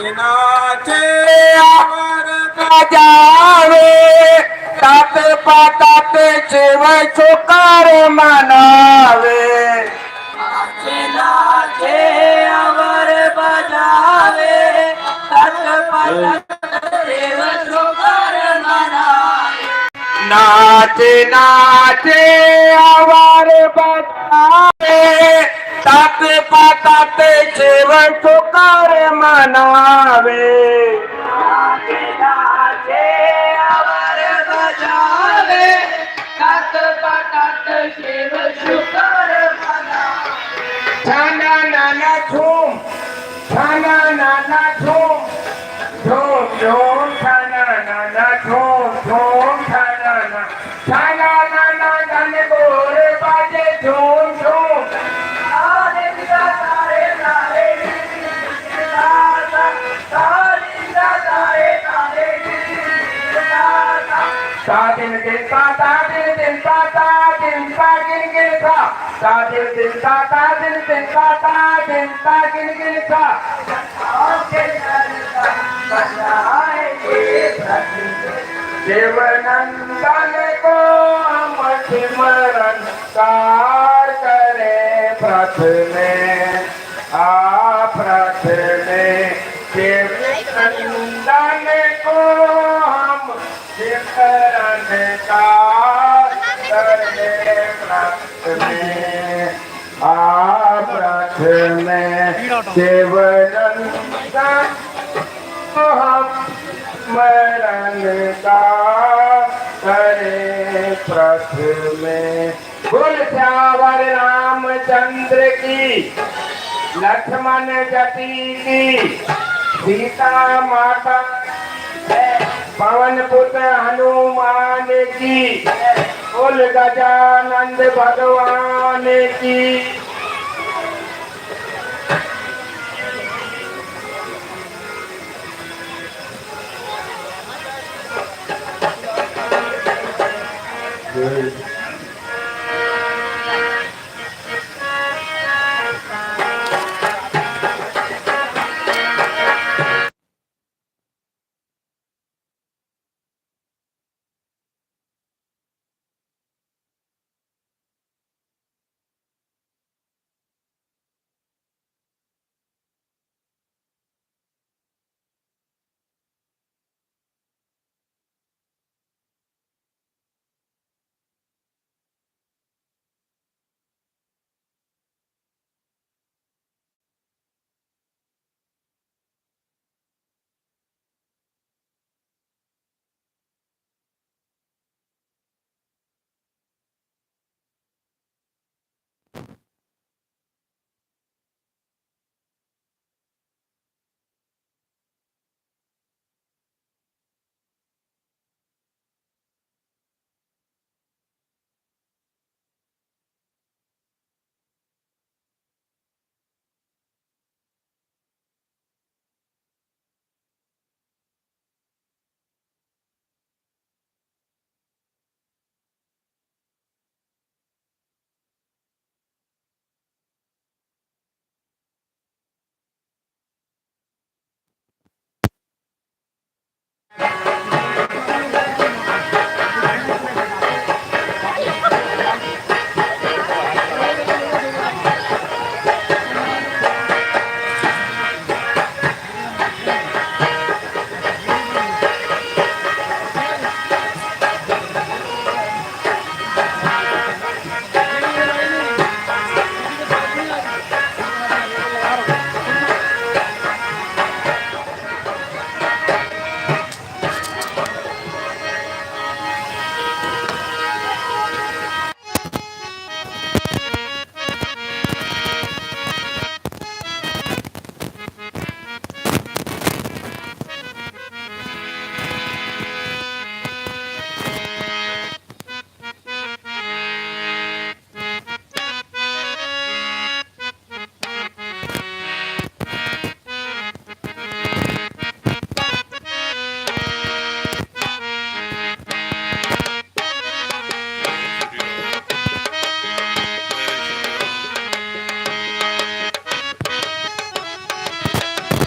नाचे आवर बजावे तात पातात शिव चुकार मनावे नाचे अवर बजावे तात पातात शिव चुकार मनावे नाचे नाचे आवर बजावे तात पातात शिव चुकार मनावे नाचे अवर बजावे तात पातात शिव चुकार मनावे छाना नाना झूम छाना नाना झूम झूम झूम छाना नाना झूम झूम छाना नाना धन बोल बाजे झूम झूम तारे तारे तारे तारे तारे सा दिन दिन सा ता दिन दिन सा ता दिन सा गिन गिन सा सा दिन दिन सा ता दिन दिन सा ता दिन सा गिन गिन सा देवनंदन को हम सिमरन कार करे प्रथमे प्रथमे देवनंदन को हम सिमरन कार करे प्रथमे प्रथमे देवनंदन को हम स्मरण का करे प्रथमे बोल श्यावर रामचंद्र की लक्ष्मण जटी की सीता माता पवन पुत्र हनुमान की बोल गजानंद भगवान की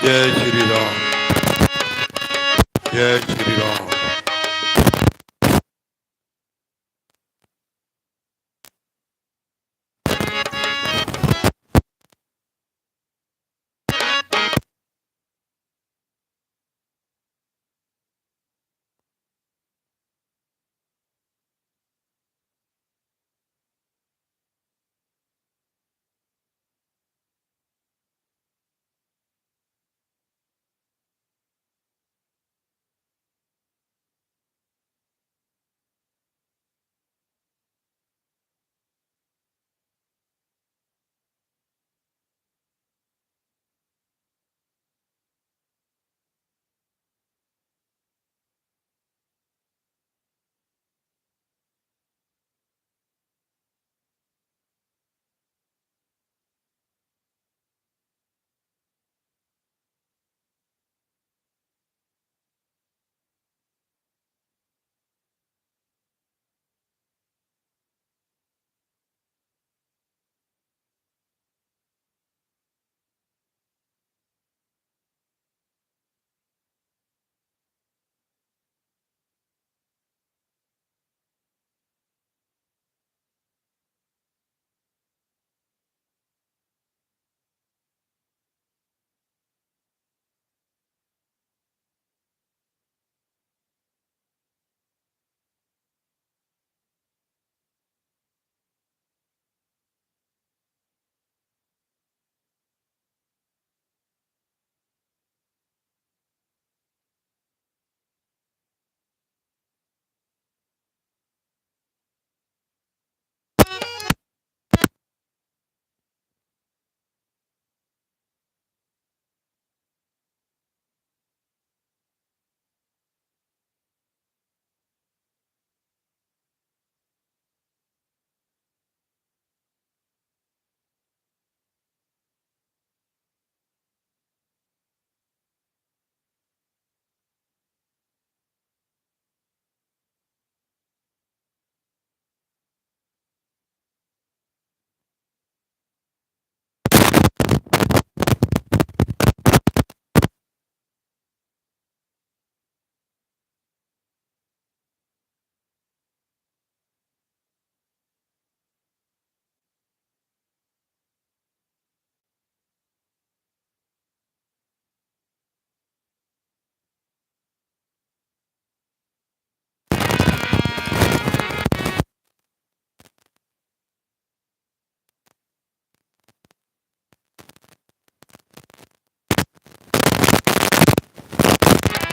जय श्री राम। जय श्री राम।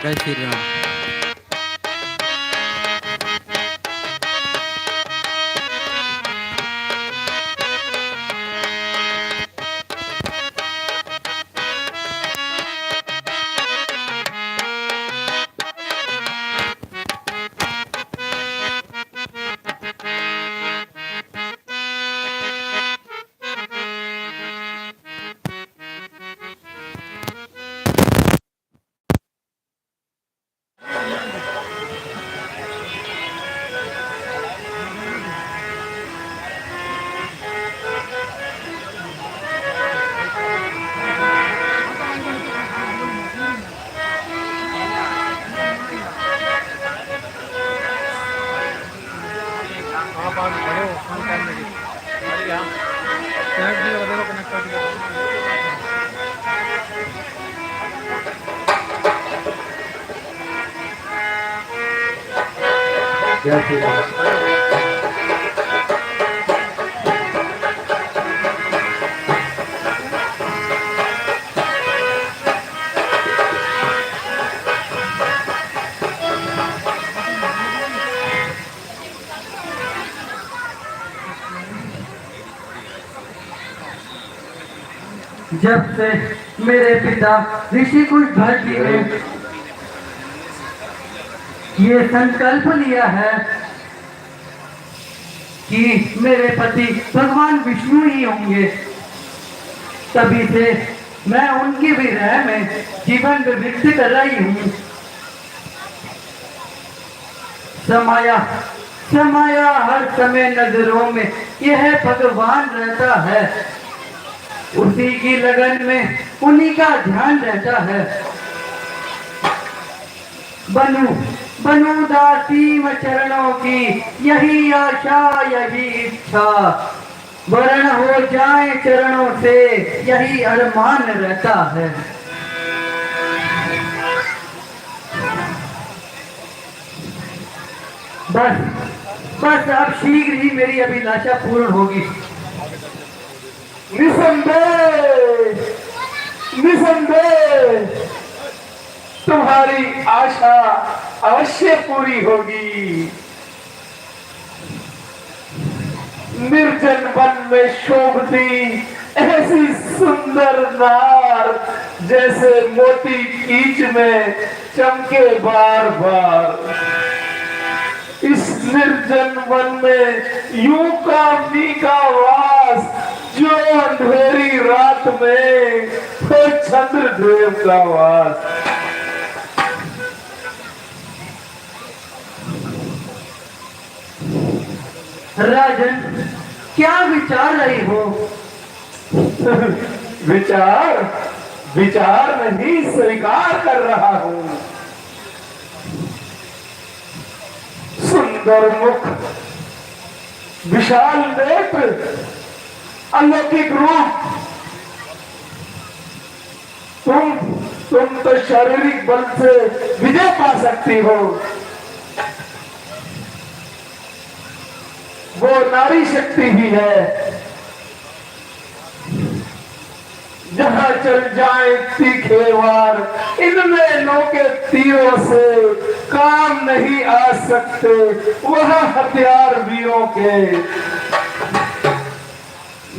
जय श्री राम। जय श्री राम। जब से मेरे पिता ऋषि कुश भट्टी ने ये संकल्प लिया है कि मेरे पति भगवान विष्णु ही होंगे, तभी से मैं उनकी भी राह में जीवन व्यतीत कर रही हूँ। समाया समाया हर समय नजरों में यह भगवान रहता है, उसी की लगन में उन्हीं का ध्यान रहता है। बनूं बनूं दासी मैं चरणों की, यही आशा यही इच्छा। वरण हो जाए चरणों से, यही अरमान रहता है। बस बस अब शीघ्र ही मेरी अभिलाषा पूर्ण होगी। निसंदेह निसंदेह तुम्हारी आशा अवश्य पूरी होगी। निर्जन वन में शोभती ऐसी सुंदर नार, जैसे मोती कीच में चमके बार बार। इस निर्जन वन में यूं कामनी का वास, जो अंधेरी रात में हो चंद्रदेव का वास। राजन, क्या विचार रही हो? विचार विचार नहीं, स्वीकार कर रहा हूं। सुंदर मुख, विशाल नेत्र, अलौकिक रूप। तुम तो शारीरिक बल से विजय पा सकती हो। वो नारी शक्ति ही है। जहां चल जाए तीखे वार, इनमें नोके तीरों से काम नहीं आ सकते वहां हथियार वीरों के।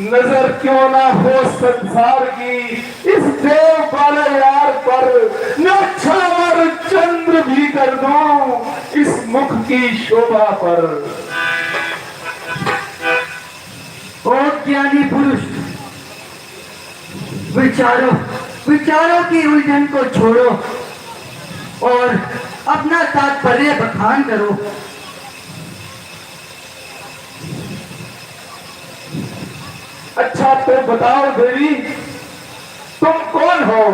नजर क्यों ना हो संसार की इस देव वाले यार पर, नक्षत्र चंद्र भी कर दूं इस मुख की शोभा पर। ओ ज्ञानी पुरुष, विचारों की उलझन को छोड़ो और अपना तात्पर्य बखान करो। अच्छा तो बताओ देवी, तुम कौन हो?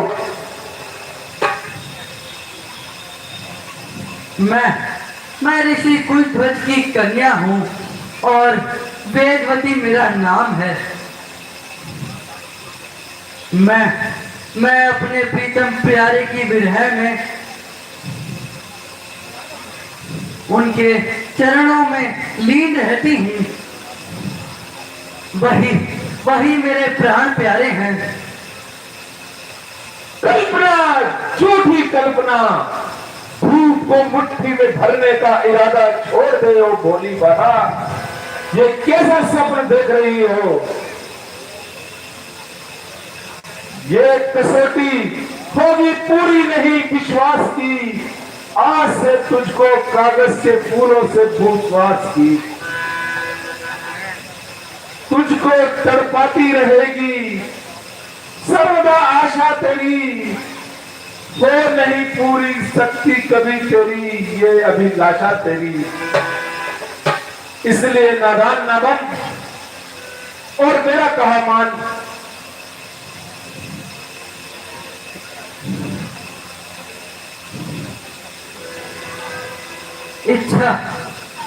मैं ऋषि कुलध्वज की कन्या हूँ और वेदवती मेरा नाम है। मैं अपने प्रीतम प्यारे की विरह में उनके चरणों में लीन रहती हूँ। वही मेरे प्राण प्यारे हैं। कल्पना, झूठी कल्पना। भूख को मुट्ठी में भरने का इरादा छोड़ दे ओ भोली बहा। ये कैसा सपन देख रही हो? ये कसौटी होगी पूरी नहीं विश्वास की। आज से तुझको कागज के फूलों से पूछवास की। तुझको तड़पाती रहेगी सर्वदा आशा तेरी। वो नहीं पूरी सकती कभी तेरी ये अभिलाषा तेरी। इसलिए नादान ना बन और मेरा कहा मान।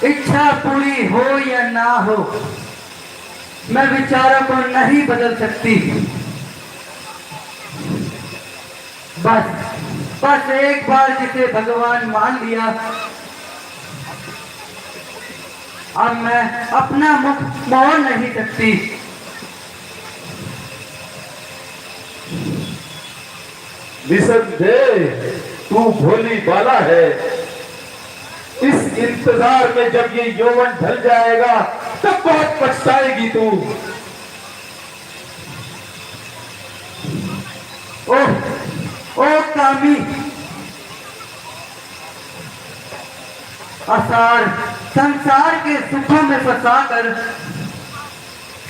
इच्छा पूरी हो या ना हो, मैं विचारों को नहीं बदल सकती। बस एक बार जिसे भगवान मान लिया, अब मैं अपना मुख मोड़ नहीं सकती। निसंदेह तू भोली बाला है। इस इंतजार में जब ये यौवन ढल जाएगा तब बहुत पछताएगी तू। ओ कामी, आसार संसार के सुखों में फंसाकर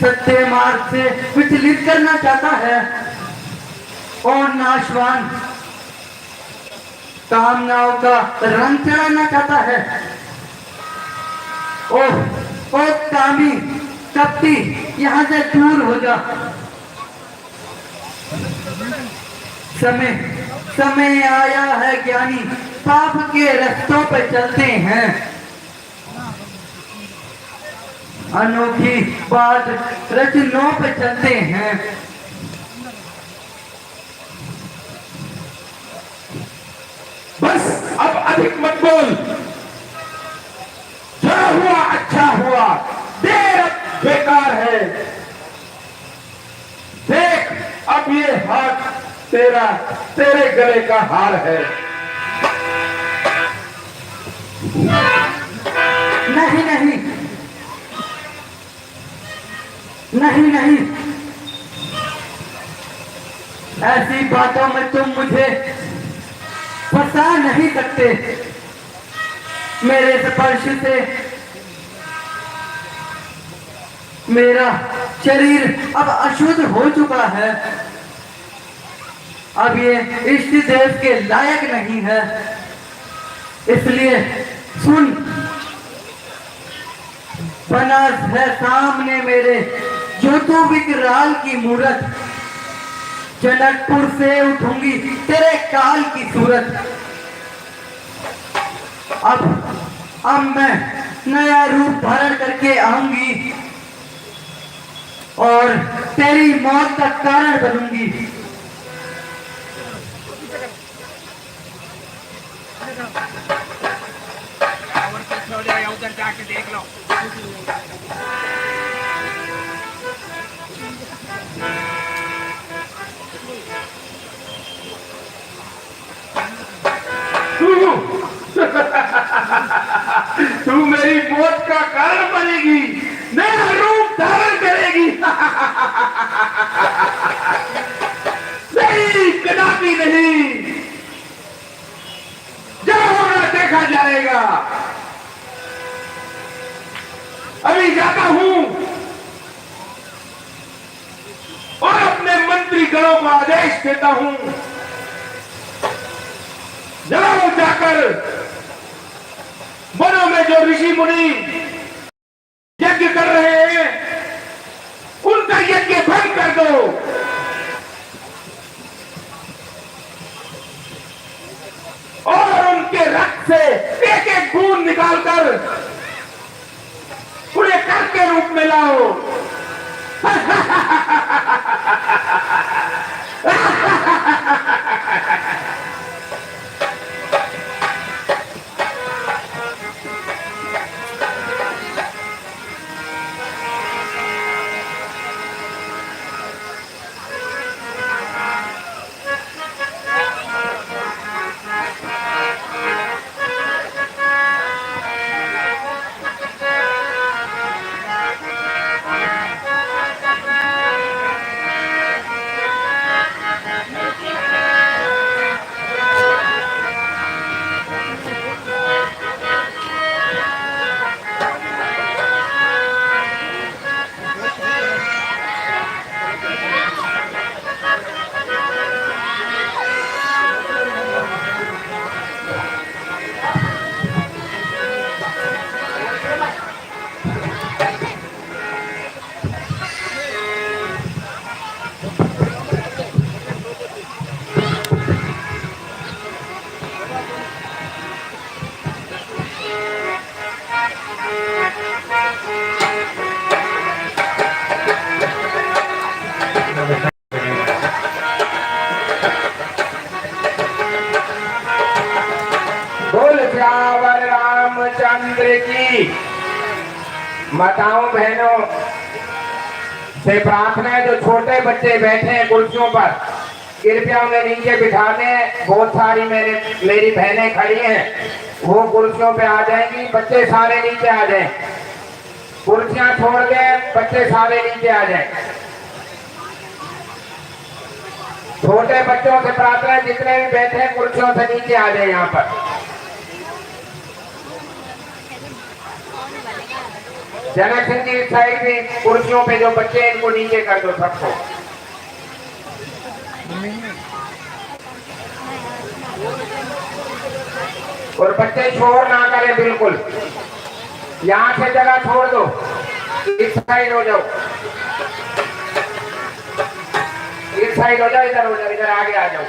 सत्य मार्ग से विचलित करना चाहता है और नाशवान कामनाओं का रंग चढ़ाना चाहता है। ओ कामी कपटी, यहां से दूर हो जा। समय आया है ज्ञानी पाप के रास्तों पर चलते हैं। अनोखी बात रचनों पर चलते हैं। बस अब अधिक मत बोल। जो हुआ अच्छा हुआ, देर अब बेकार है। देख अब ये हाथ तेरा तेरे गले का हार है। नहीं नहीं नहीं नहीं, ऐसी बातों में तुम मुझे फंसा नहीं सकते। मेरे स्पर्श से मेरा शरीर अब अशुद्ध हो चुका है। अब ये इष्ट देव के लायक नहीं है। इसलिए सुन, बना है सामने मेरे ज्योति विकराल की मूरत। जनकपुर से उठूंगी तेरे काल की सूरत। अब मैं नया रूप धारण करके आऊंगी और तेरी मौत का कारण बनूंगी। उधर जाके देख लो। तू मेरी मौत का कारण बनेगी, नया रूप धारण करेगी। नहीं, कदापि नहीं। जो होगा देखा जाएगा। अभी जाता हूं और अपने मंत्री गणों को आदेश देता हूं, जाओ जाकर वनों में जो ऋषि मुनि यज्ञ कर रहे हैं उनका यज्ञ भंग कर दो और उनके रक्त से एक एक बूंद निकालकर उन्हें कर के रूप में लाओ। बोल श्यावर रामचंद्र की। माताओं बहनों से प्रार्थना है, जो छोटे बच्चे बैठे हैं कुर्सियों पर, कृपया उन्हें नीचे बिठा दें। बहुत सारी मेरी बहनें खड़ी हैं, वो कुर्सियों पे आ जाएंगी। बच्चे सारे नीचे आ जाएं, कुर्सियां छोड़ दें, बच्चे सारे नीचे आ जाएं। छोटे बच्चों से प्रार्थना है, जितने भी बैठे हैं कुर्सियों से नीचे आ जाए। यहाँ पर जनक सिंह जी साइड भी कुर्सियों पे जो बच्चे हैं इनको नीचे कर दो सबको। और बच्चे शोर ना करें बिल्कुल। यहाँ से जगह छोड़ दो, इस साइड हो जाओ, इस साइड हो जाओ, इधर हो जाओ, इधर आगे आ जाओ।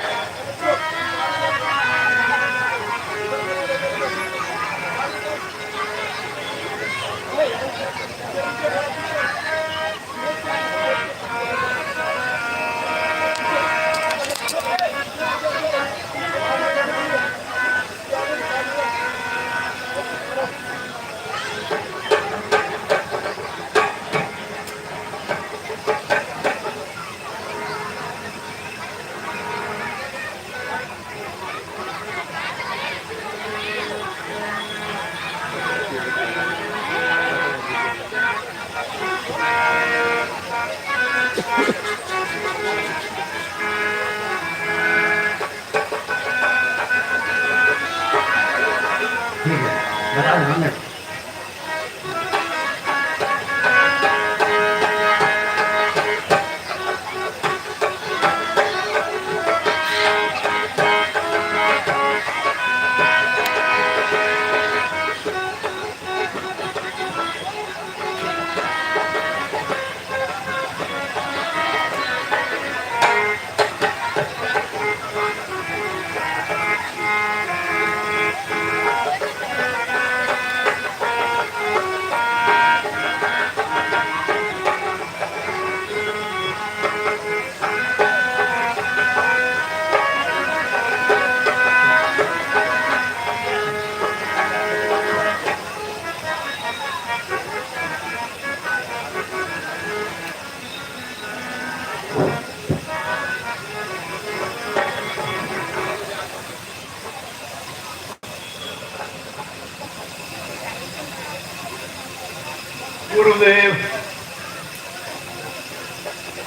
गुरुदेव,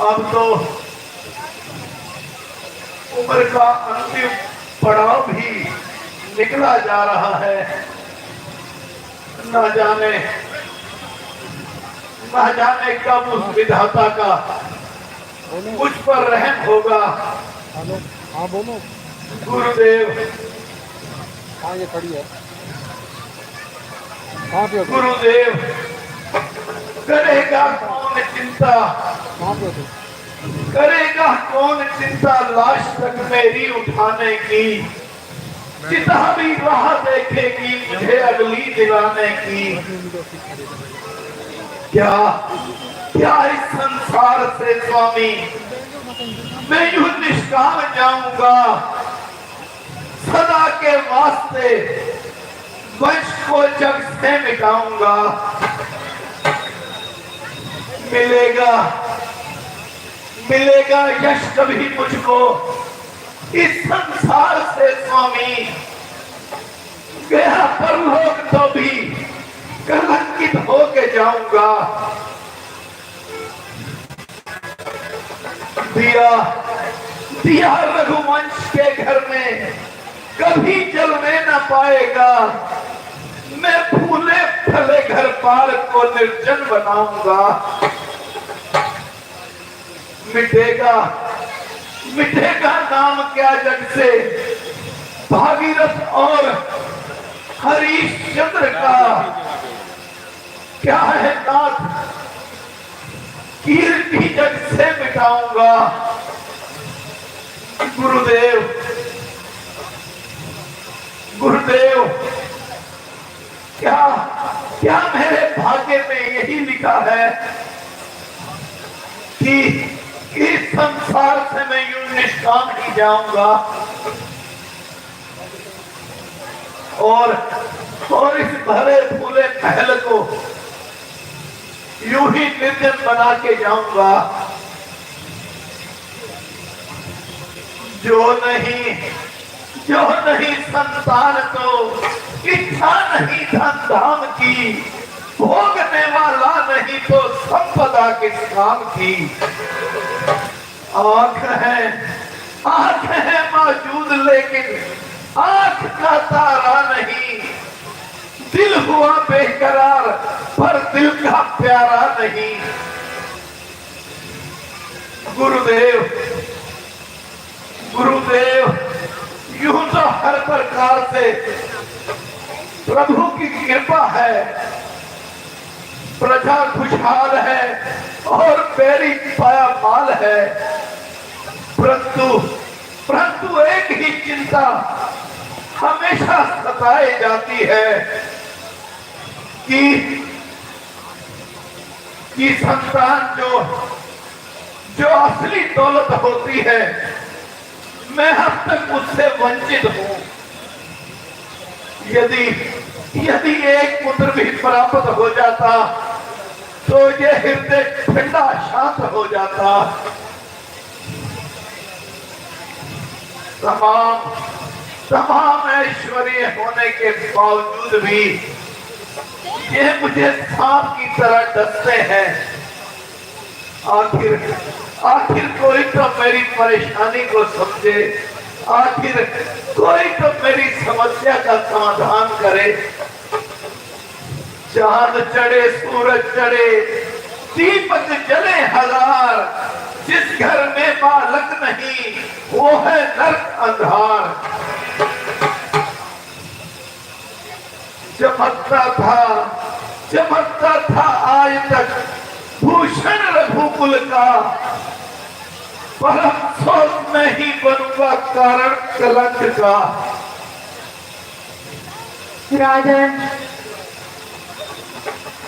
अब तो उम्र का अंतिम पड़ाव भी निकला जा रहा है। न जाने कब उस विधाता का मुझ पर रहम होगा। हाँ बोलो। गुरुदेव, हाँ ये खड़ी है। कहाँ पे हो? गुरुदेव, करेगा कौन चिंता, कहाँ पे हो? करेगा कौन चिंता लाश तक मेरी उठाने की। चिता भी राह देखेगी मुझे अगली दिलाने की। क्या क्या इस संसार से स्वामी मैं यूं निष्काम जाऊंगा। सदा के वास्ते वंश को जग से मिटाऊंगा। मिलेगा यश कभी मुझको इस संसार से स्वामी। गया परलोक तो भी कलंकित होके जाऊंगा। दिया रघुवंश के घर में कभी जलने न पाएगा। मैं फूले फले घर पार को निर्जन बनाऊंगा। मिटेगा नाम क्या जग से भागीरथ और हरिश्चंद्र का। क्या है नाथ कीर्ति जग से मिटाऊंगा। गुरुदेव, क्या मेरे भाग्य में यही लिखा है कि इस संसार से मैं यूं निष्काम ही जाऊंगा और इस भरे फूले महल को यूं ही निर्जन बना के जाऊंगा। जो नहीं संतान तो इच्छा नहीं धन धाम की। भोगने वाला नहीं तो संपदा किस काम की। आंख है मौजूद लेकिन आंख का तारा नहीं। दिल हुआ बेकरार पर दिल का प्यारा नहीं। गुरुदेव, यूं तो हर प्रकार से प्रभु की कृपा है। प्रजा खुशहाल है और मेरी पाया माल है। परंतु एक ही चिंता हमेशा सताई जाती है कि संतान जो असली दौलत होती है मैं अब तक उससे वंचित हूं। यदि एक पुत्र भी प्राप्त हो जाता तो ये हृदय ठंडा शांत हो जाता। तमाम ऐश्वर्य होने के बावजूद भी ये मुझे सांप की तरह डसते हैं। आखिर कोई तो मेरी परेशानी को समझे। आखिर कोई तो मेरी समस्या का समाधान करे। चांद चढ़े सूरज चढ़े दीपक जले हजार, जिस घर में बालक नहीं वो है नर्क अंधार। चमकता था आज तक भूषण रघुकुल का, पर अफसोस मैं ही बनूंगा कारण कलंक का। राजन,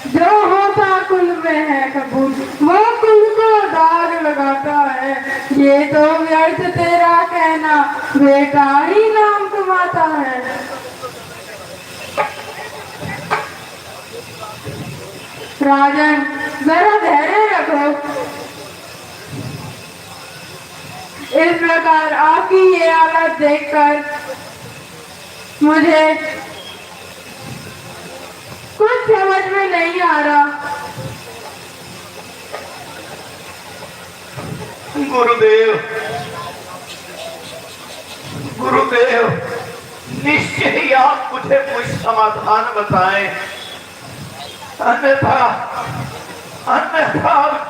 जो होता कुल में है कबूल, वो कुल को दाग लगाता है। ये तो व्यर्थ तेरा कहना, बेटा ही नाम कमाता है। राजन, जरा धैर्य रखो। इस प्रकार आपकी ये हालत देखकर मुझे कुछ समझ में नहीं आ रहा। गुरुदेव, निश्चय ही आप मुझे कुछ समाधान बताएं, अन्यथा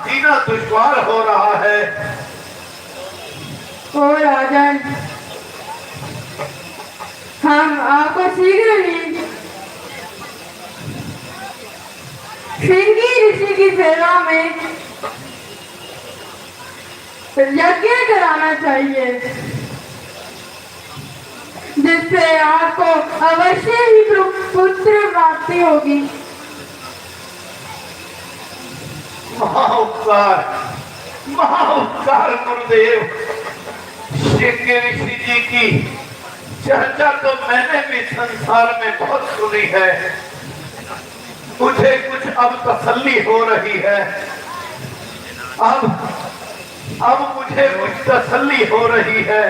जीना दुश्वार हो रहा है। ओ राजन, हम आपको शीघ्र ही श्रृंगी ऋषि की सेवा में यज्ञ कराना चाहिए, जिससे आपको अवश्य ही पुत्र प्राप्ति होगी। महाउपकार गुरुदेव। श्रृंगी ऋषि जी की चर्चा तो मैंने भी संसार में बहुत सुनी है। मुझे कुछ अब तसल्ली हो रही है। अब मुझे कुछ तसल्ली हो रही है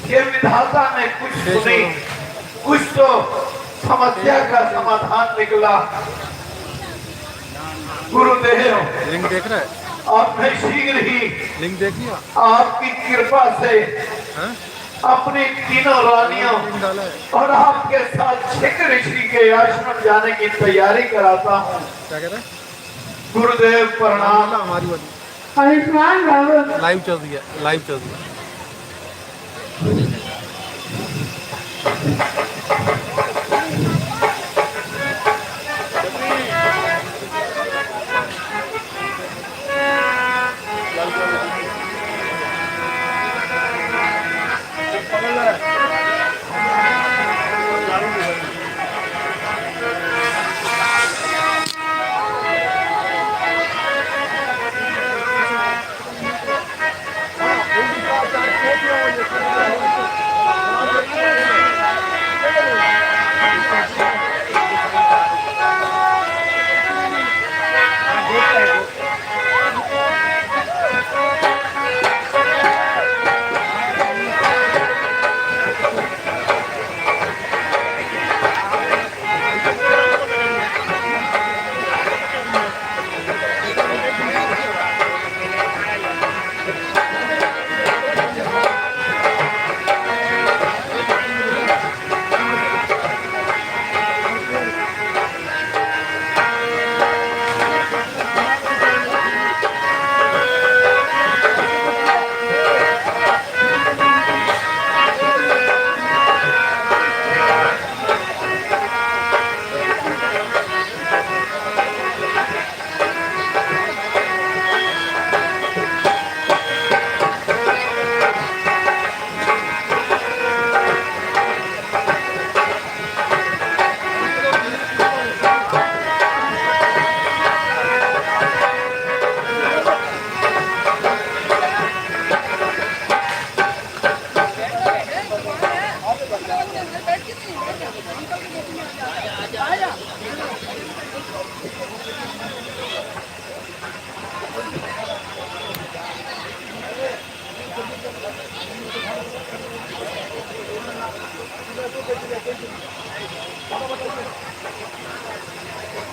कि विधाता ने कुछ सुनी, कुछ तो समस्या का समाधान निकला। गुरुदेव, लिंक देख रहा है? आपने शीघ्र ही लिंक देख लिया? आपकी कृपा से हाँ? अपनी तीनों रानियों लिंक डाला है। और आपके साथ श्रृंगी ऋषि के आश्रम जाने की तैयारी कराता हूँ। क्या कह रहा है? गुरुदेव प्रणाम। हमारी वाली आयुष्मान भव। लाइव चल रही है, लाइव चल रही है।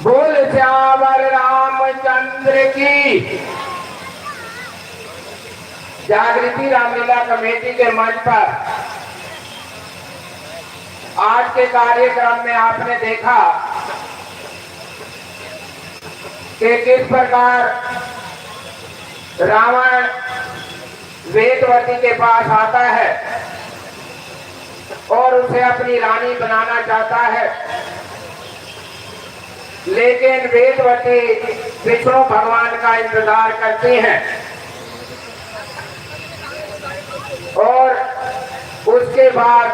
बोल श्यावर रामचंद्र की। जागृति रामलीला कमेटी के मंच पर आज के कार्यक्रम में आपने देखा कि किस प्रकार रावण वेदवती के पास आता है और उसे अपनी रानी बनाना चाहता है, लेकिन वेदवती विष्णु भगवान का इंतजार करती हैं और उसके बाद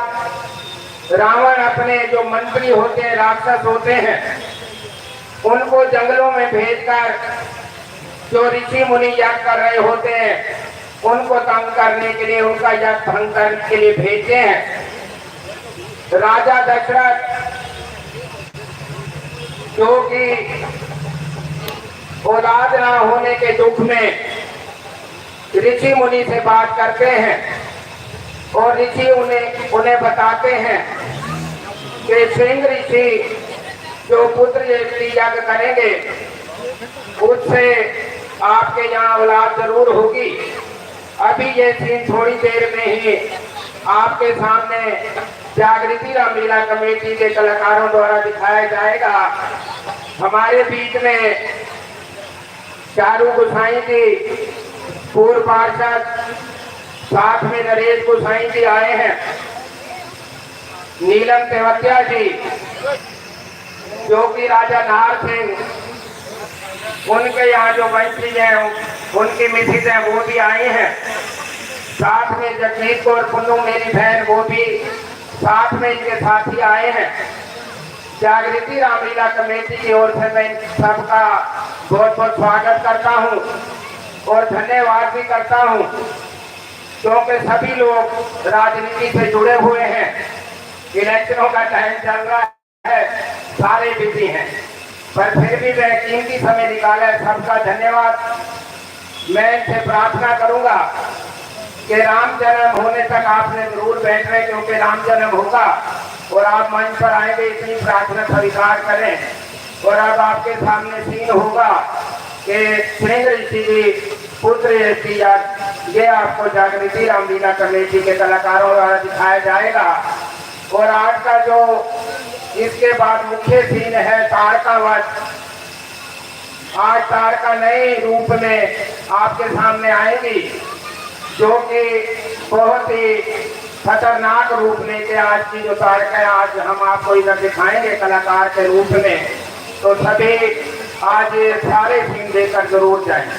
रावण अपने जो मंत्री होते हैं, राक्षस होते हैं, उनको जंगलों में भेजकर जो ऋषि मुनि यज्ञ कर रहे होते हैं उनको तंग करने के लिए, उनका यज्ञ भंग करने के लिए भेजते हैं। राजा दशरथ जो कि औलाद ना होने के दुख में ऋषि मुनि से बात करते हैं और ऋषि उन्हें बताते हैं कि सिंह ऋषि जो पुत्र यज्ञ करेंगे उससे आपके यहाँ औलाद जरूर होगी। अभी ये सीन थोड़ी देर में ही आपके सामने जागृति रामलीला कमेटी के कलाकारों द्वारा दिखाया जाएगा। हमारे बीच में चारू गोसाई जी, पूर्व पार्षद, साथ में नरेश गोसाई जी आए हैं, नीलम तेवतिया जी जो कि राजा नार सिंह, उनके यहाँ जो वंशी हैं, उनकी मिसिज हैं, वो भी आई हैं। साथ में जगजीत कौर पुन्नू मेरी बहन, वो भी साथ में इनके साथी आए हैं। जागृति रामलीला कमेटी की ओर से मैं सबका बहुत बहुत स्वागत करता हूं और धन्यवाद भी करता हूं, क्योंकि सभी लोग राजनीति से जुड़े हुए हैं। इलेक्शनों का टाइम चल रहा है, सारे बिजी हैं, पर फिर भी मैं कीमती समय निकाला है। सबका धन्यवाद। मैं इनसे प्रार्थना करूंगा कि राम जन्म होने तक आपने जरूर बैठ रहे, क्योंकि राम जन्म होगा और आप मंच पर आएंगे, इतनी प्रार्थना स्वीकार करें। और अब आपके सामने सीन होगा कि सिंह ऋषि जी पुत्र ऋषि, ये आपको जागृति रामलीला कमेटी के कलाकारों द्वारा दिखाया जाएगा। और आज का जो इसके बाद मुख्य सीन है तारका वध। आज तारका नए रूप में आपके सामने आएगी, जो कि बहुत ही खतरनाक रूप लेके आज की जो तारका है, आज हम आपको इधर दिखाएंगे कलाकार के रूप में। तो सभी आज सारे सीन देखकर जरूर जाएं।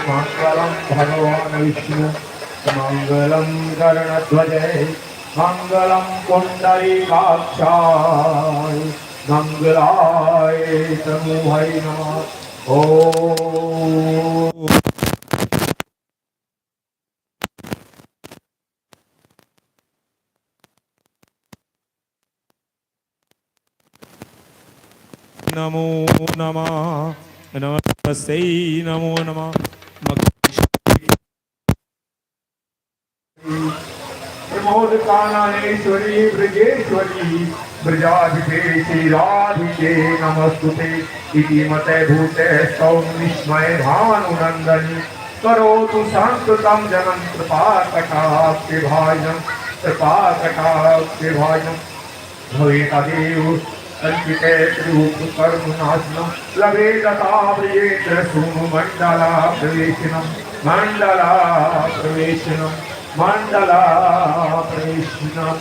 मंगलम भगवान विष्णु मंगलम गरुड़ध्वजे मंगलम पुंडरीकाक्षाय मंगलाय तनुहै नमः। ओम नमो नमः नमस्ते नमो नमः प्रमोद काननेश्वरी ब्रजेश्वरी ब्रजाधिपेशि राधिके नमस्तुते इति मते भूते सौम्निस्मय भानुनंदनी करोतु संस्कृतं जनं कृपाकटाक्षे भाजनं भवेतदेव संचिते त्रिभुवनकर्मनाशनं लभेदताव्रियेत्र सुमण्डला प्रवेशिनं मंडला प्रवेशनम।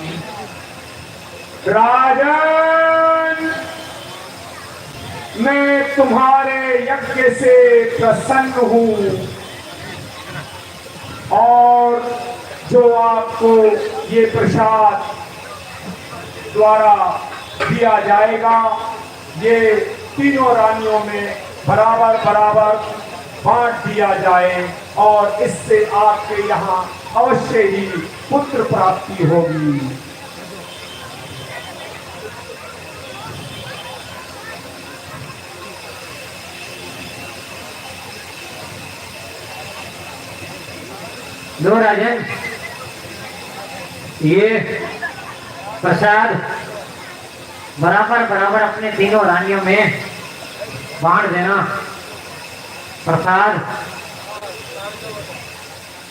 राजन, मैं तुम्हारे यज्ञ से प्रसन्न हूं और जो आपको ये प्रसाद द्वारा दिया जाएगा ये तीनों रानियों में बराबर बराबर बांट दिया जाए और इससे आपके यहाँ अवश्य ही पुत्र प्राप्ति होगी। लो राजन, ये प्रसाद बराबर बराबर अपने तीनों रानियों में बांट देना। प्रसाद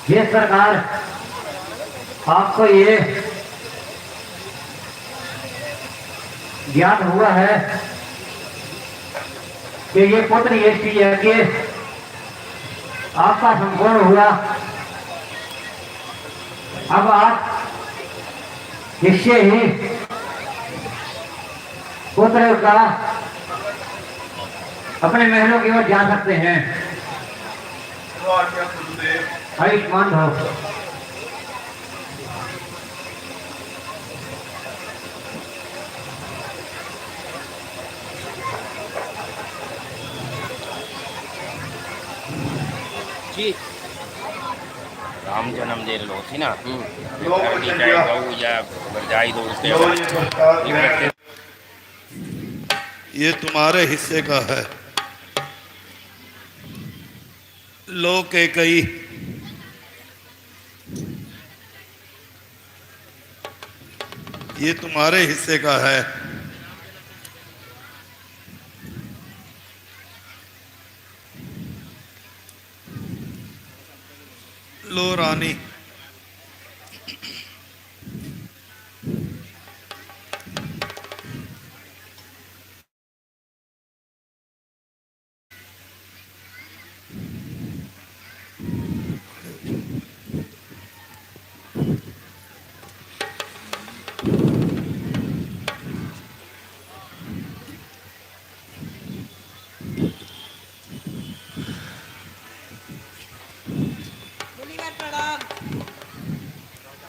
जिस प्रकार आपको ये ज्ञात हुआ है कि ये पुत्र यज्ञ यज्ञ आपका संपूर्ण हुआ, अब आप निश्चय ही पुत्र का अपने महलों की ओर जा सकते हैं। आयुष्मान भव। जी राम जन्म दे लो थी ना जाई दो उसके ये तुम्हारे हिस्से का है। लोक कई ये तुम्हारे हिस्से का है। लो रानी,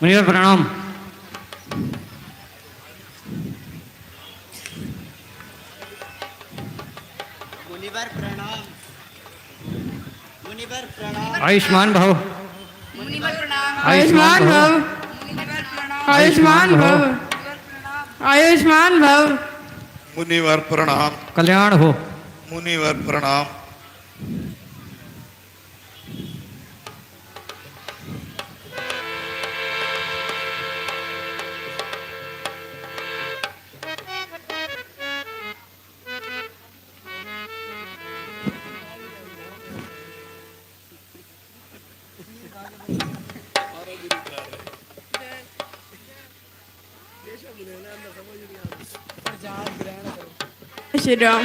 मुनिवर प्रणाम। मुनिवर प्रणाम। मुनिवर प्रणाम। आयुष्मान भव। मुनिवर प्रणाम। आयुष्मान भव। मुनिवर प्रणाम। आयुष्मान भव। आयुष्मान भव। मुनिवर प्रणाम। कल्याण हो। मुनिवर प्रणाम। श्री राम।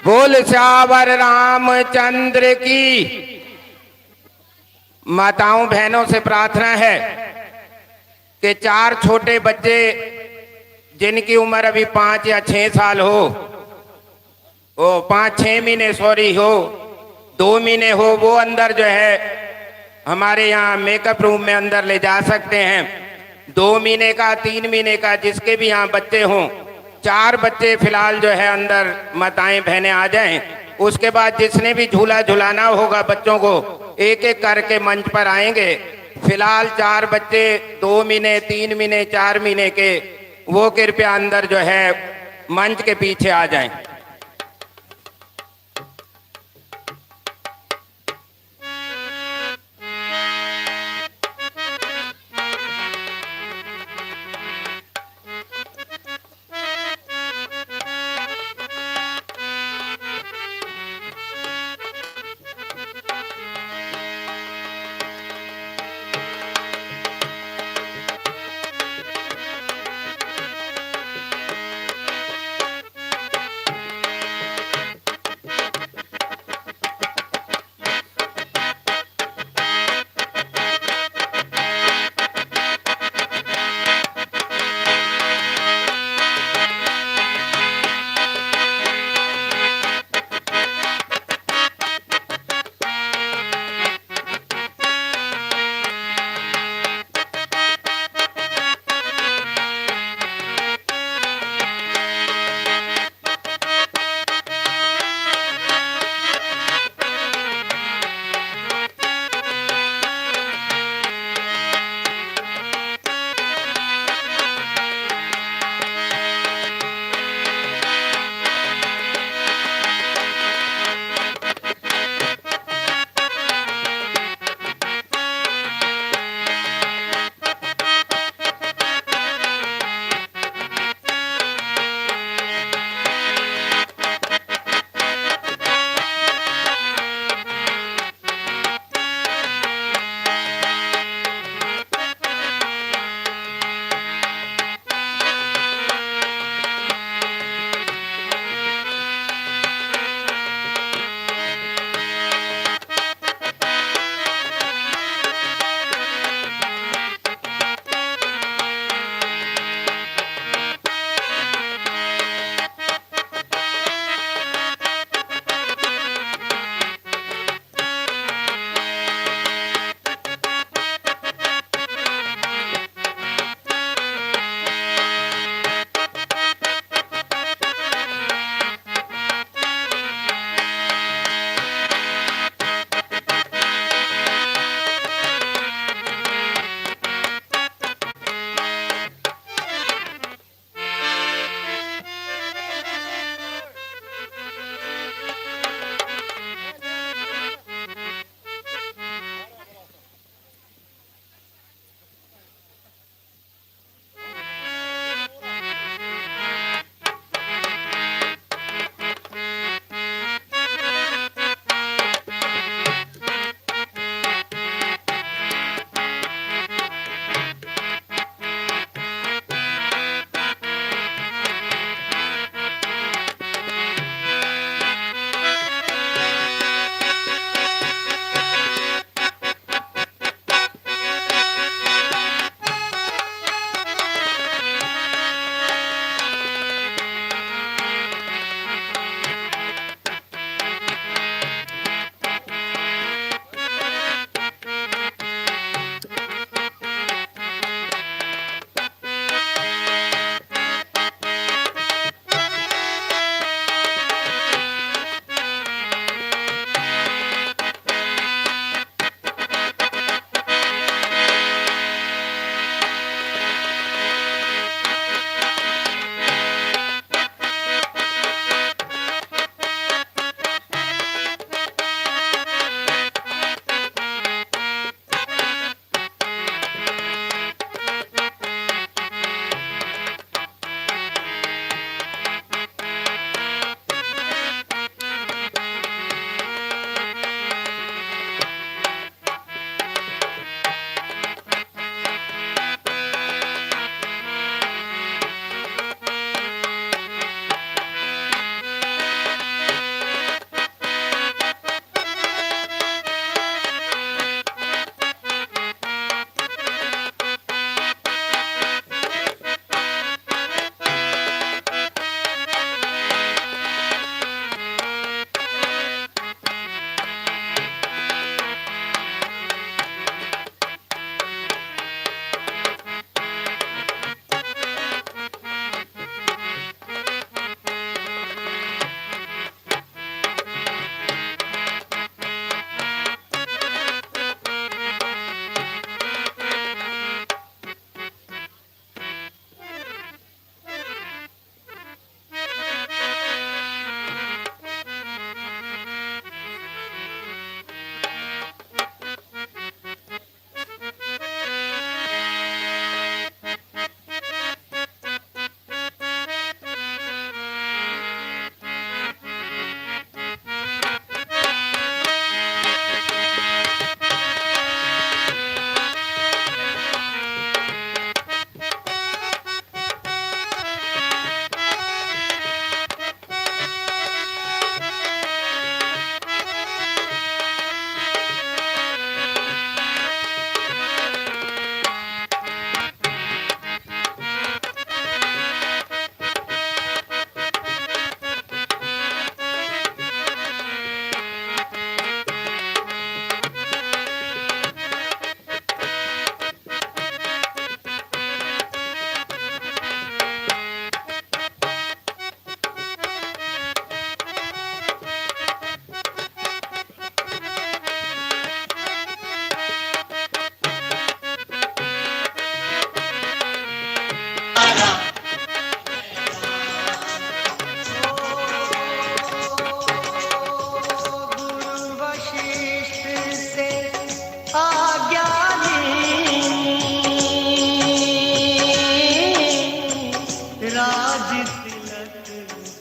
बोल श्यावर रामचंद्र की। माताओं बहनों से प्रार्थना है कि 4 छोटे बच्चे जिनकी उम्र अभी 5 या 6 साल हो, वो 5-6 महीने सॉरी हो, 2 महीने हो, वो अंदर जो है हमारे यहाँ मेकअप रूम में अंदर ले जा सकते हैं। 2 महीने का 3 महीने का जिसके भी यहाँ बच्चे हों, 4 बच्चे फिलहाल जो है अंदर माताएं बहनें आ जाएं। उसके बाद जिसने भी झूला झुलाना होगा बच्चों को एक एक करके मंच पर आएंगे। फिलहाल 4 बच्चे 2 महीने 3 महीने 4 महीने के वो कृपया अंदर जो है मंच के पीछे आ जाएं। आज तिलक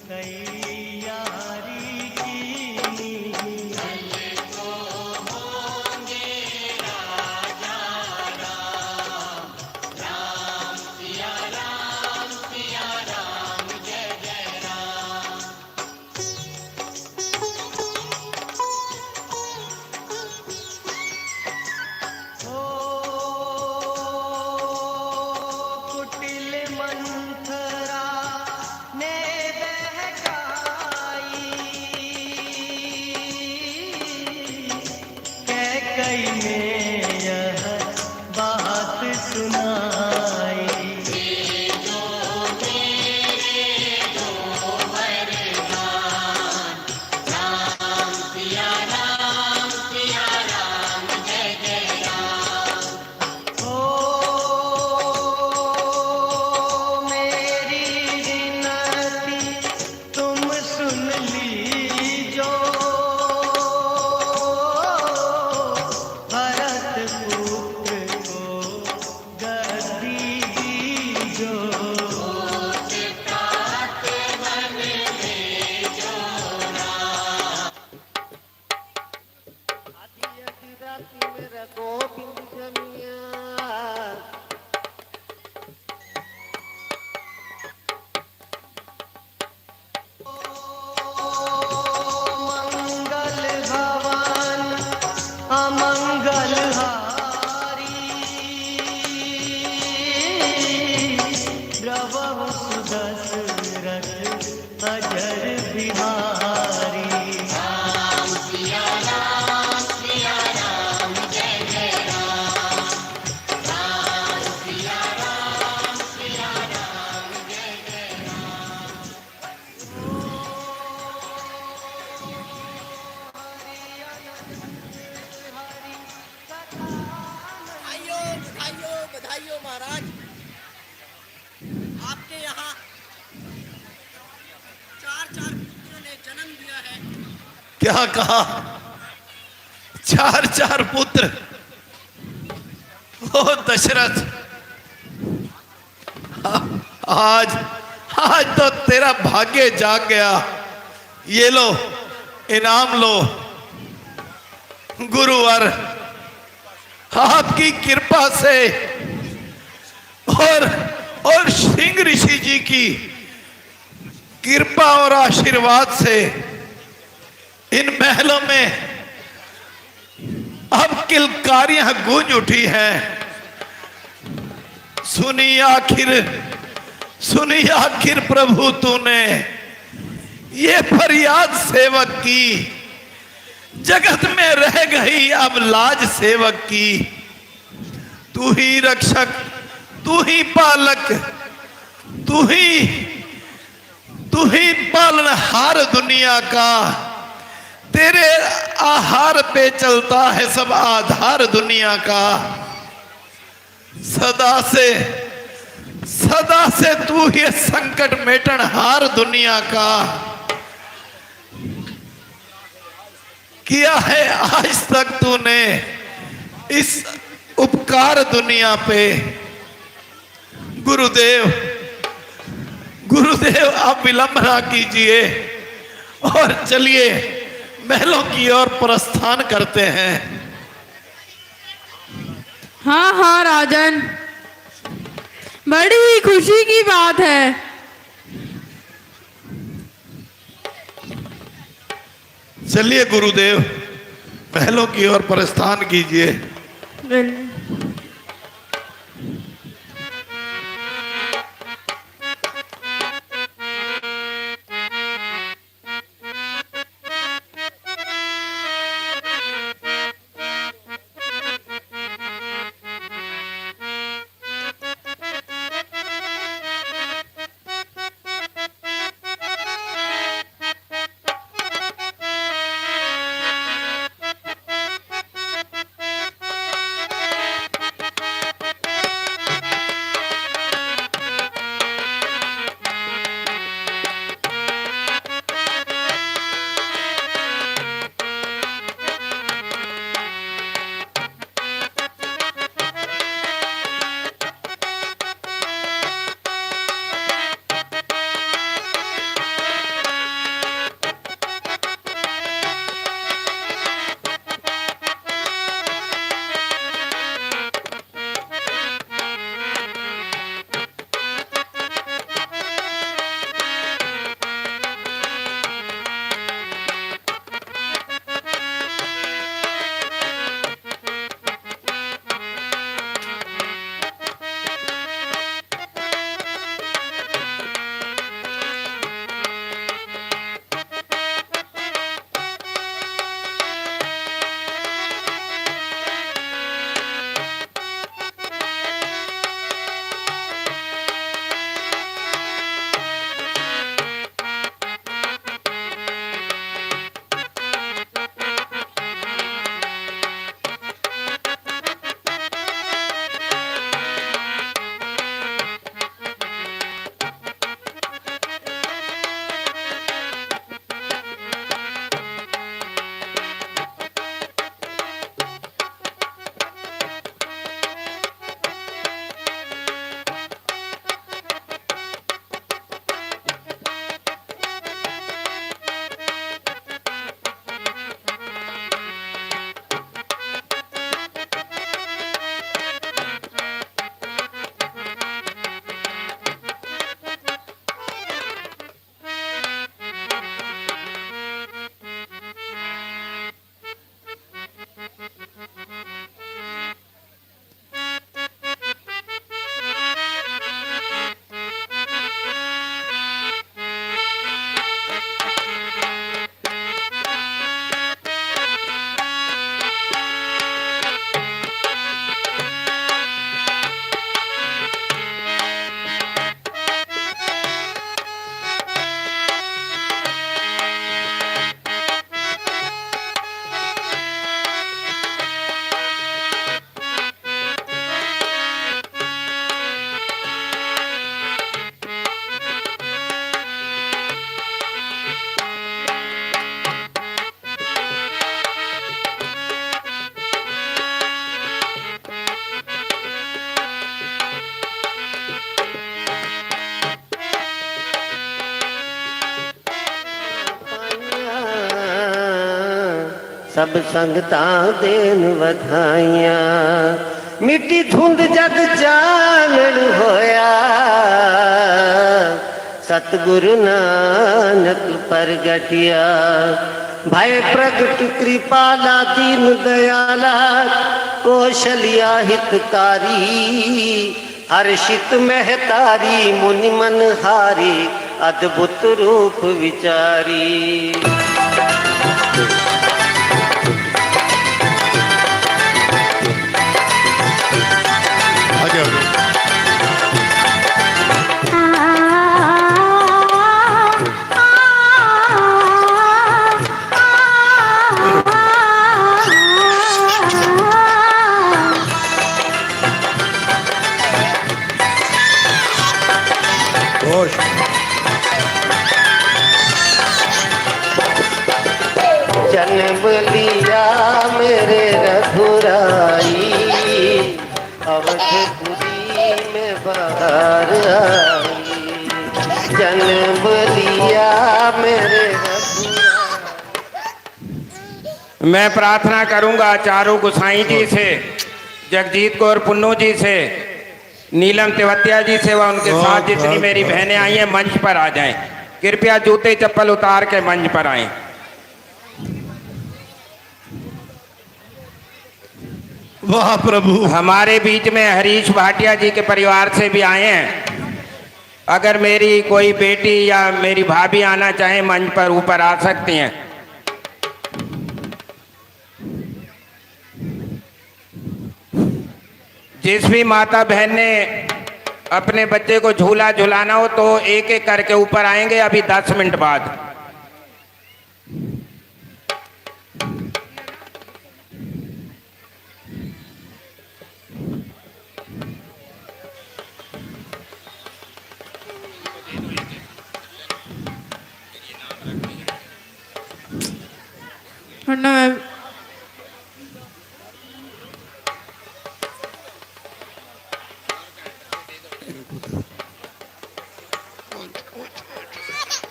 तैयारी की कुटिल मंथरा ने बहकाई कैकई ने यह बात सुनाई मेरी विनती तुम सुन लीजो भरत पुत्र को गद्दी दीजो मंगल भवन अमंगल हारी द्रवहु सुदशरथ अजर बिहारी बधाइयों बधाइयों महाराज, आपके यहाँ चार चार पुत्रों ने जन्म दिया है। क्या कहा? चार चार पुत्र? ओ दशरथ, आज आज तो तेरा भाग्य जाग गया। ये लो, इनाम लो। गुरुवर, आपकी कृपा से और सिंह ऋषि जी की कृपा और आशीर्वाद से इन महलों में अब किलकारियां गूंज उठी हैं। सुनी आखिर प्रभु तूने ये फरियाद सेवक की, जगत में रह गई अब लाज सेवक की। तू ही रक्षक, तू ही पालक, तू ही पालनहार दुनिया का। तेरे आहार पे चलता है सब आधार दुनिया का। सदा से तू ही संकट मेटनहार दुनिया का। किया है आज तक तूने इस उपकार दुनिया पे। गुरुदेव आप विलंब ना कीजिए और चलिए महलों की ओर प्रस्थान करते हैं। हाँ हाँ राजन, बड़ी ही खुशी की बात है। चलिए गुरुदेव, महलों की ओर प्रस्थान कीजिए। सब संगतां देन वधाइयां। मिट्टी धुंध जग चानण होया, सतगुरु नानक प्रगटिया। भय प्रगट कृपाला दीन दयाला, कौशल्या हितकारी। हर्षित महतारी मुनि मन हारी, अद्भुत रूप विचारी। जन्म लिया मेरे रघुराई, अवधपुरी में बाहर आई। जन्म लिया मेरे रघुराई। मैं प्रार्थना करूंगा चारों गोसाई जी से, जगजीत कौर पुन्नू जी से, नीलम तिवतिया जी से व उनके साथ जितनी मेरी बहनें आई हैं मंच पर आ जाएं। कृपया जूते चप्पल उतार के मंच पर आएं। वाह प्रभु। हमारे बीच में हरीश भाटिया जी के परिवार से भी आए हैं। अगर मेरी कोई बेटी या मेरी भाभी आना चाहे मंच पर ऊपर आ सकती हैं। जिस भी माता बहन ने अपने बच्चे को झूला झुलाना हो तो एक एक करके ऊपर आएंगे अभी 10 मिनट बाद।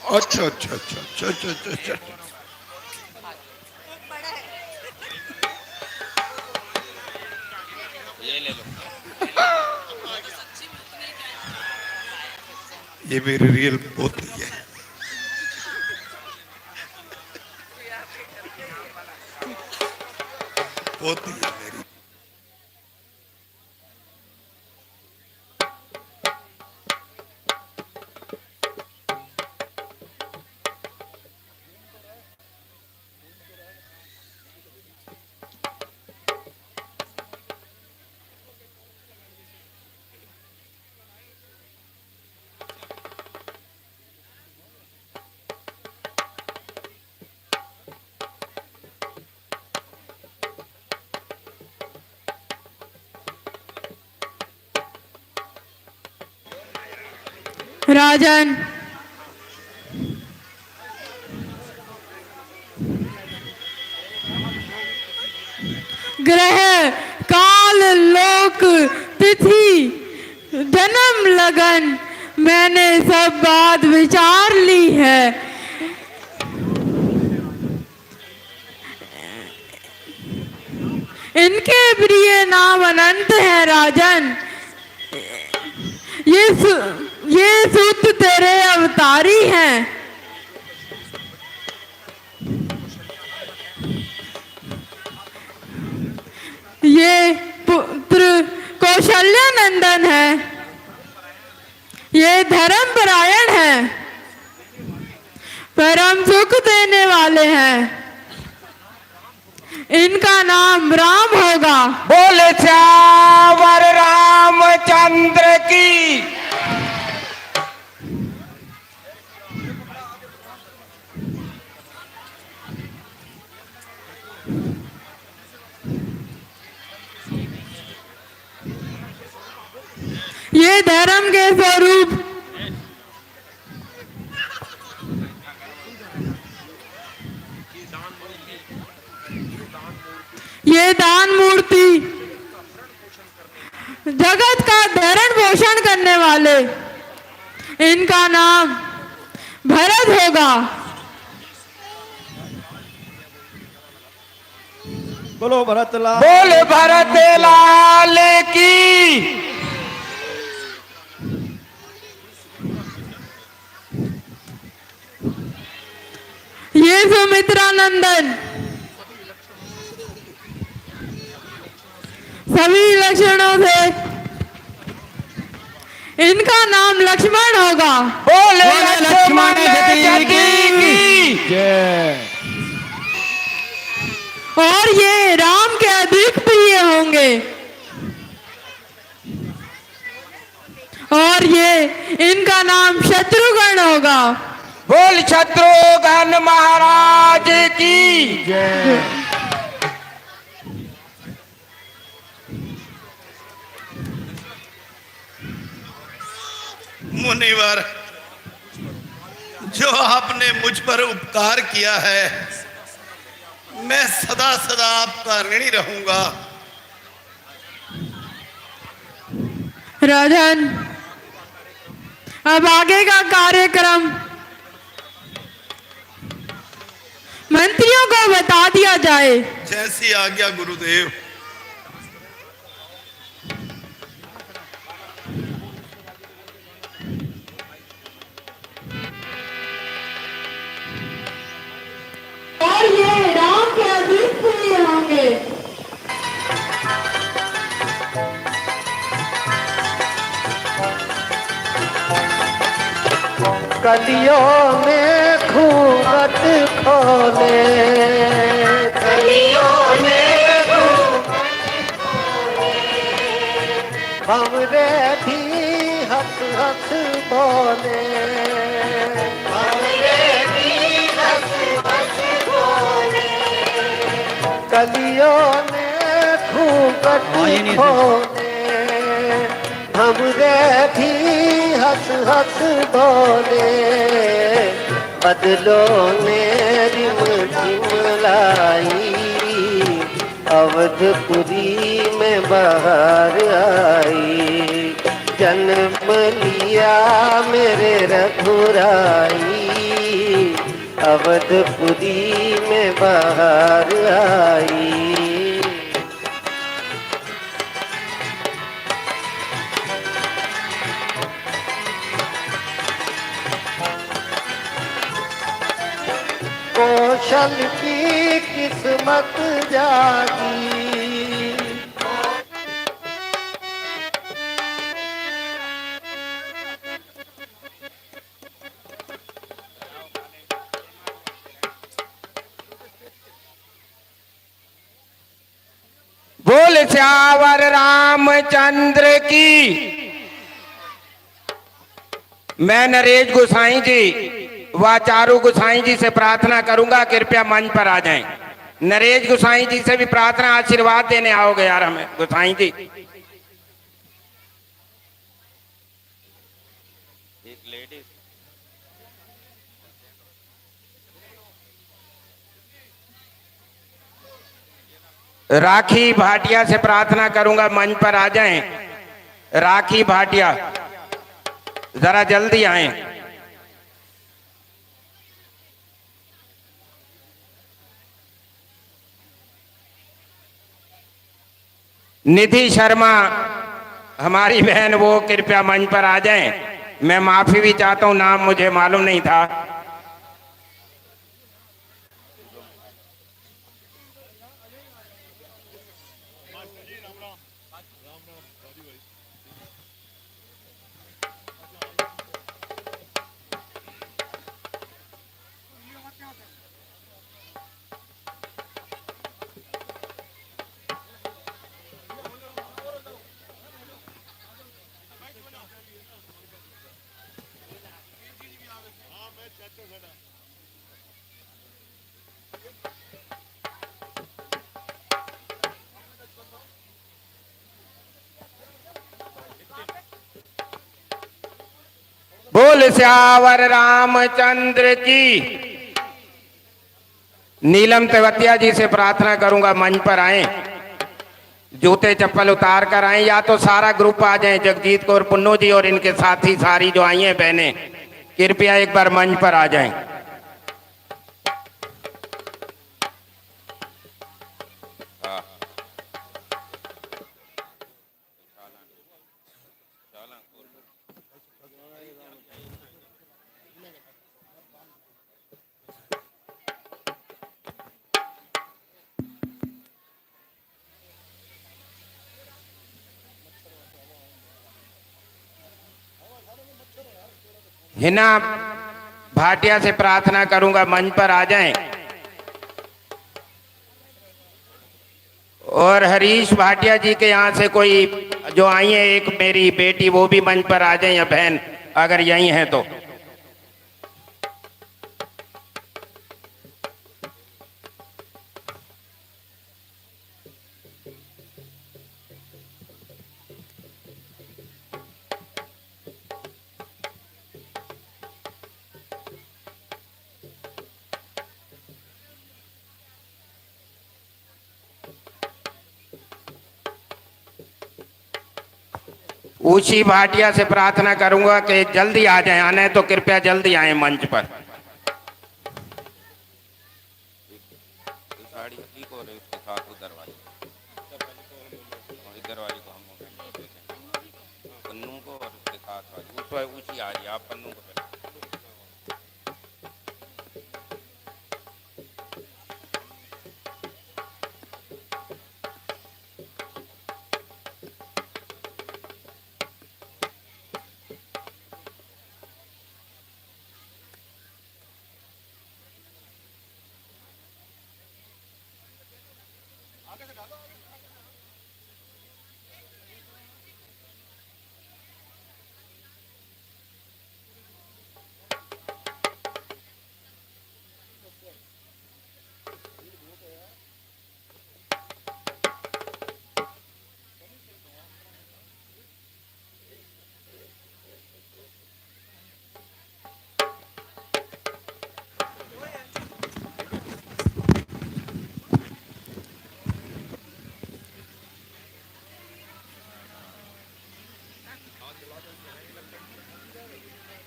अच्छा अच्छा अच्छा अच्छा अच्छा अच्छा अच्छा। ये मेरी रियल पोती है। पोती है मेरी। राजन, ग्रह काल लोक तिथि जन्म लगन मैंने सब बात विचार ली है। इनके प्रिय नाम अनंत है राजन। ये सुत तेरे अवतारी हैं। ये पुत्र कौशल्य नंदन है। ये धर्म परायण है, परम सुख देने वाले हैं। इनका नाम राम होगा। बोले श्यावर रामचंद्र की। ये धर्म के स्वरूप ये दान मूर्ति जगत का धरण पोषण करने वाले, इनका नाम भरत होगा। बोलो भरत लाल बोल भरत लाल की। ये सुमित्रा नंदन सभी लक्षणों से इनका नाम लक्ष्मण होगा। बोल लक्ष्मण जी की। जय। और ये राम के अधिक प्रिय होंगे। और ये इनका नाम शत्रुघ्न होगा। बोल शत्रुघ्न महाराज की। जय। मुनिवर, जो आपने मुझ पर उपकार किया है, मैं सदा सदा आपका ऋणी रहूंगा। राजन, अब आगे का कार्यक्रम मंत्रियों को बता दिया जाए। जैसी आज्ञा गुरुदेव। और ये राम के अधिक प्रिय होंगे। कलियों में घूंघट खोले, कलियों में घूंघट खोले, हमरे भी हंस हंस बोले, हमरे भी हंस हंस बोले, कलियों में घूंघट खोले, हमरे भी हंस हंस बोले, बदलों ने रिम झिमलाई, अवधपुरी में बाहर आई, जन्म लिया मेरे रघुराई, अवधपुरी में बाहर आई। कौशल की किस्मत जागी, बोल श्यावर रामचंद्र की। मैं नरेश गोसाई जी व चारू गोसाई जी से प्रार्थना करूंगा, कृपया मंच पर आ जाएं। नरेश गोसाई जी से भी प्रार्थना, आशीर्वाद देने आओगे यार हमें गोसाई जी। राखी भाटिया से प्रार्थना करूंगा, मंच पर आ जाएं। राखी भाटिया जरा जल्दी आए। निधि शर्मा हमारी बहन, वो कृपया मंच पर आ जाएं। मैं माफी भी चाहता हूं, नाम मुझे मालूम नहीं था। बोल श्यावर रामचंद्र की। नीलम तेवतिया जी से प्रार्थना करूंगा, मंच पर आए, जूते चप्पल उतार कर आए, या तो सारा ग्रुप आ जाए, जगजीत कौर पुन्नू जी और इनके साथी सारी जो आई हैं बहनें, कृपया एक बार मंच पर आ जाएं। हिना भाटिया से प्रार्थना करूंगा मंच पर आ जाएं। और हरीश भाटिया जी के यहाँ से कोई जो आई है, एक मेरी बेटी, वो भी मंच पर आ जाए, या बहन अगर यही है तो। ऊषी भाटिया से प्रार्थना करूंगा कि जल्दी आ जाएं, आना है तो कृपया जल्दी आए मंच पर। ऊषी आ रही है, आप पन्नू को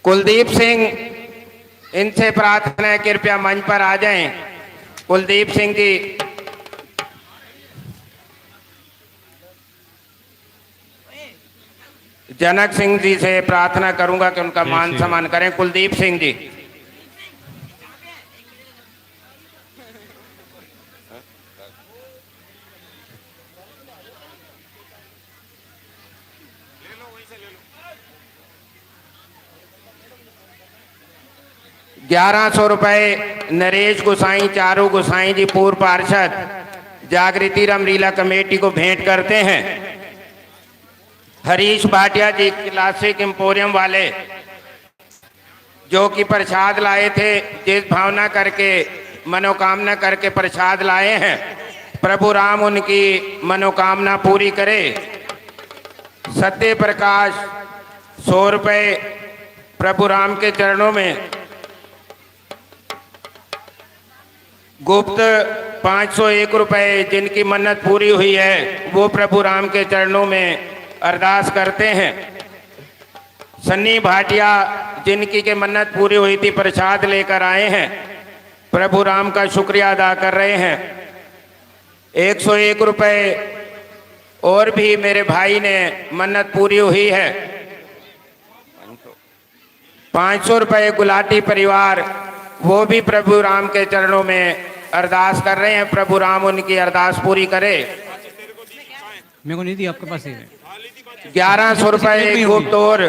कुलदीप सिंह, इनसे प्रार्थना है कृपया मंच पर आ जाएं। कुलदीप सिंह जी, जनक सिंह जी से प्रार्थना करूंगा कि उनका मान सम्मान करें। कुलदीप सिंह जी, ₹1100 नरेश गोसाई, चारू गोसाई जी, पूर्व पार्षद, जागृति रामलीला कमेटी को भेंट करते हैं। हरीश भाटिया जी, क्लासिक एम्पोरियम वाले, जो कि प्रसाद लाए थे, जिस भावना करके, मनोकामना करके प्रसाद लाए हैं, प्रभु राम उनकी मनोकामना पूरी करे। सत्य प्रकाश ₹100 प्रभु राम के चरणों में। गुप्त ₹501 जिनकी मन्नत पूरी हुई है, वो प्रभु राम के चरणों में अरदास करते हैं। सन्नी भाटिया, जिनकी के मन्नत पूरी हुई थी, प्रसाद लेकर आए हैं, प्रभु राम का शुक्रिया अदा कर रहे हैं। ₹101 और भी मेरे भाई ने मन्नत पूरी हुई है। ₹500 गुलाटी परिवार, वो भी प्रभु राम के चरणों में अरदास कर रहे हैं, प्रभु राम उनकी अरदास पूरी करे। मेरे को नहीं दी, आपके पास ही है। ₹1100 गुप्त और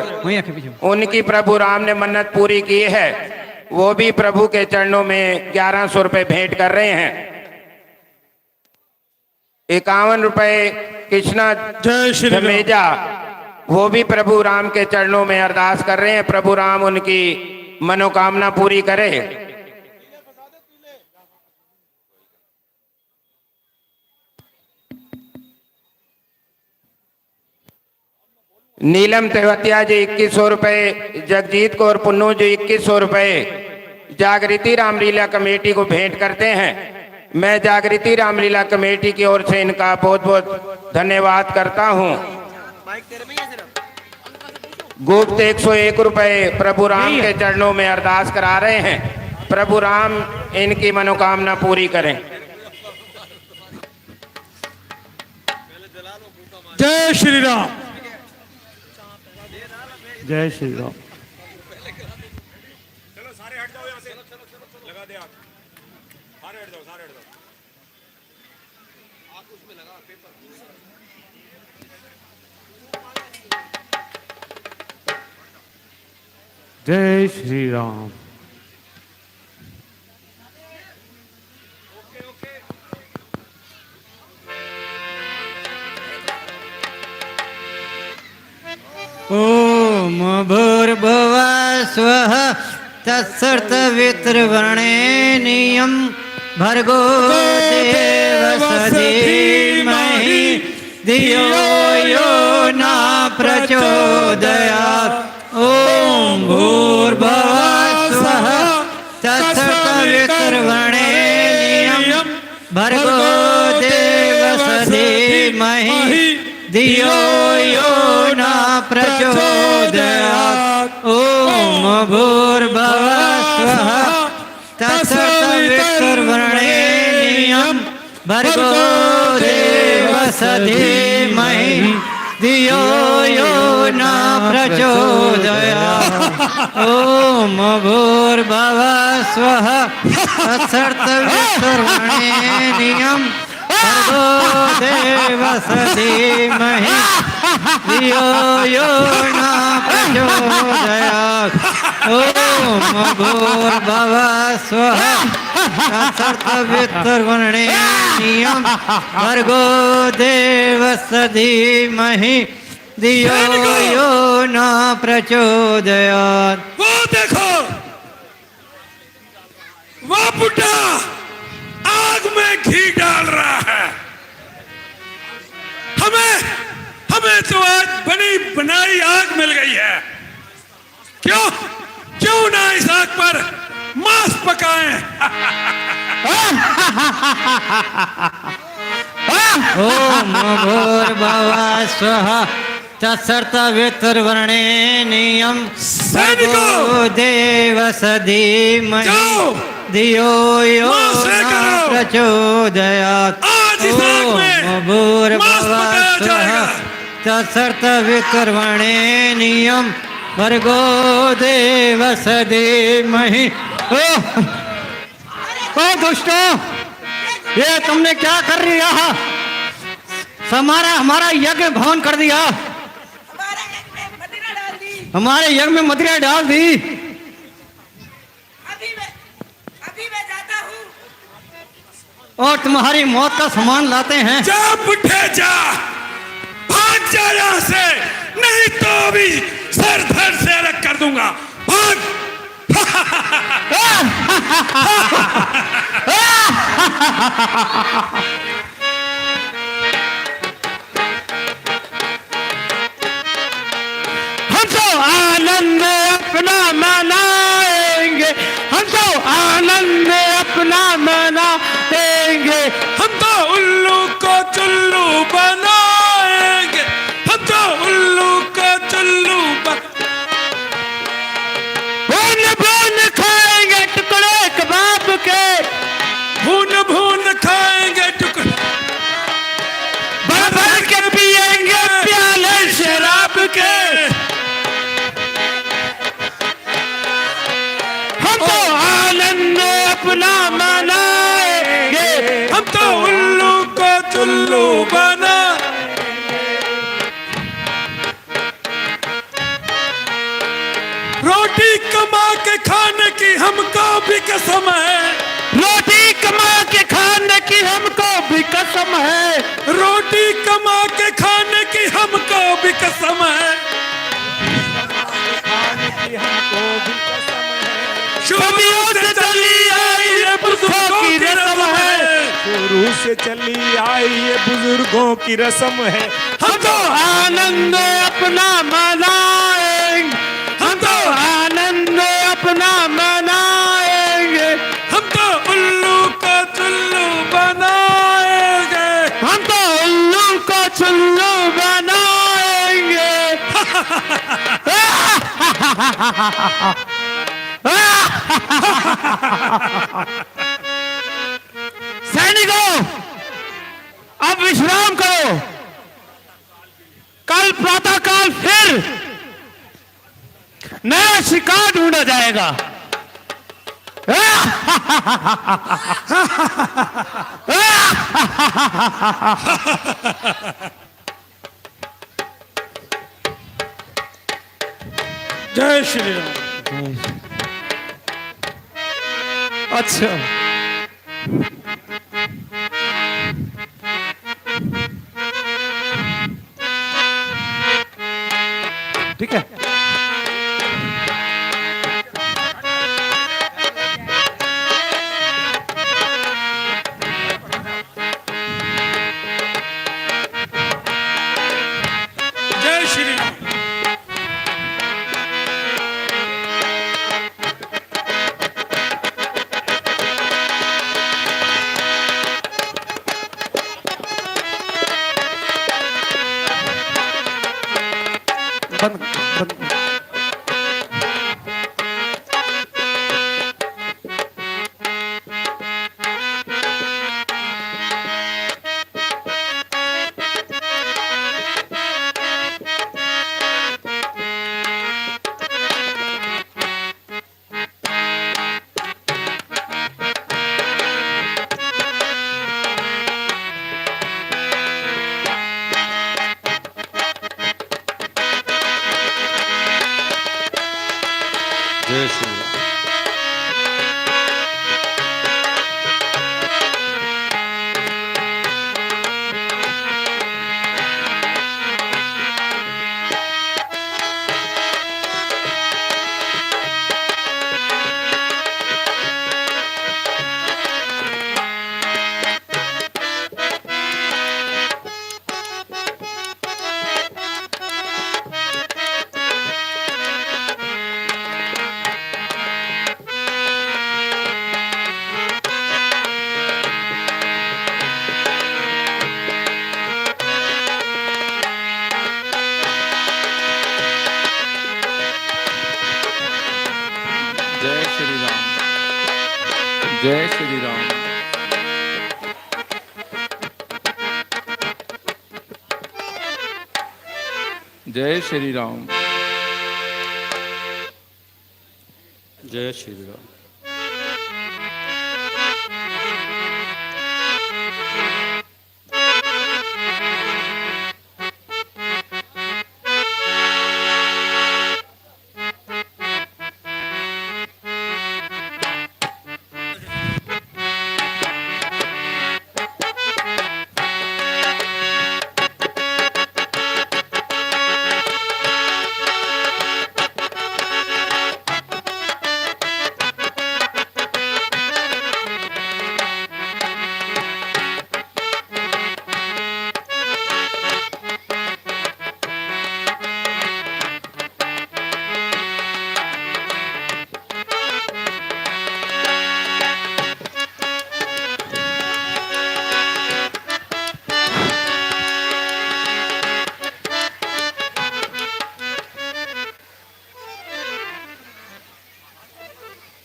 उनकी प्रभु राम ने मन्नत पूरी की है, वो भी प्रभु के चरणों में ₹1100 भेंट कर रहे हैं। ₹51 कृष्णा जमेजा, वो भी प्रभु राम के चरणों में अरदास कर रहे हैं, प्रभु राम उनकी मनोकामना पूरी करे। नीलम तेवतिया जी ₹2100, जगजीत कौर पुन्नू जी ₹2100 जागृति रामलीला कमेटी को भेंट करते हैं। मैं जागृति रामलीला कमेटी की ओर से इनका बहुत बहुत धन्यवाद करता हूं। गुप्त ₹101 प्रभु राम के चरणों में अरदास करा रहे हैं, प्रभु राम इनकी मनोकामना पूरी करें। जय श्री राम, जय श्री राम। चलो सारे हट जाओ यहाँ से, लगा दे आप, सारे हट जाओ, सारे हट जाओ। आप उसमें लगा पेपर। जय श्री राम। ओम भूर्भुवः स्वः तत्सवितुर्वरेण्यं भर्गो देवस्य धीमहि धियो यो न प्रचोदयात्। ओम भूर्भुवः स्वः तत्सवितुर्वरेण्यं भर्गो देवस्य धीमहि धियो यो न प्रचोदयात्। ओम भूर्भुवः स्वः तत्सवितुर्वरेण्यं भर्गो देवस्य धीमहि धियो यो न प्रचोदयात्। ओम भूर्भुवः स्वः तत्सवितुर्वरेण्यं भर्गो देवस्य धीमहि धियो यो न प्रचोदयात्। ओम भूर्भुवः स्वः तत्सवितुर्वरेण्यं भर्गो देवस्य धीमहि धियो यो न प्रचोदयात्। वो देखो, वो बुड्ढा आग में घी डाल रहा है। हमें तो आज बनी बनाई आग मिल गई है। क्यों ना इस आग पर मांस पकाएं। ओम भूर्भुवः स्वः तत्सवितुर्वरेण्यं भर्गो देवस्य धीमहि धियो यो न प्रचोदयात्। ओम भूर्भुवः स्वः तत्सवितुर्वरेण्यं भर्गो देवस्य धीमहि। ओ दुष्टों, ये तुमने क्या कर दिया? हमारा यज्ञ भवन कर दिया। हमारे यज्ञ में मदिरा डाल दी। अभी मैं जाता हूँ। और तुम्हारी मौत का सामान लाते हैं। जा बुढ़े जा, भाग जा यहाँ से, नहीं तो अभी सर धड़ से अलग कर दूंगा। भाग। हम तो आनंद अपना मनाएंगे, हम तो आनंद अपना मनाएंगे। हम तो उल्लू को चुल्लू बनाएंगे, हम तो उल्लू को चुल्लू भून भून खाएंगे टुकड़े कबाब के, भून भून खाएंगे टुकड़े, भर भर के पिएंगे प्याले शराब के। हम तो आनंद अपना मनाएंगे, हम तो उल्लू को चुल्लू बना। रोटी कमा के खाने की हमको भी कसम है, रोटी कमा के खाने की हमको भी कसम है, रोटी कमा के खाने की हमको भी कसम है। सदियों से चली आई ये बुजुर्गों की रस्म है, शुरू से चली आई ये बुजुर्गों की रस्म है। हम तो आनंद अपना मनाएंगे, हम तो आनंद अपना मनाएंगे। हम तो उल्लू को चुल्लू बनाएंगे, हम तो उल्लू को चुल्लू बनाएंगे। सैनिकों, अब विश्राम करो। कल प्रातःकाल फिर नया शिकार ढूंढा जाएगा। जय श्री राम। अच्छा ठीक है। जय श्री राम। बंद बंद। जय श्री राम। जय श्री राम। जय श्री राम। जय श्री राम। जय श्री राम।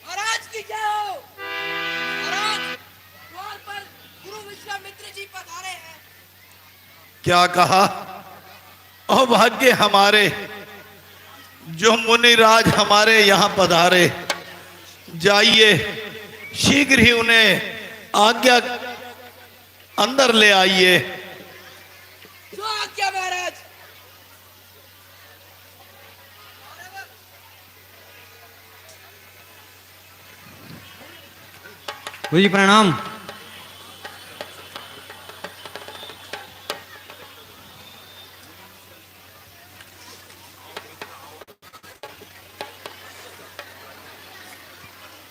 महाराज की जय हो। महाराज द्वार पर गुरु विश्वामित्र जी पधारे हैं। क्या कहा? अभाग्य हमारे जो मुनिराज हमारे यहाँ पधारे। जाइए शीघ्र ही उन्हें आज्ञा अंदर ले आइए। जो आज्ञा महाराज। गुरु जी प्रणाम।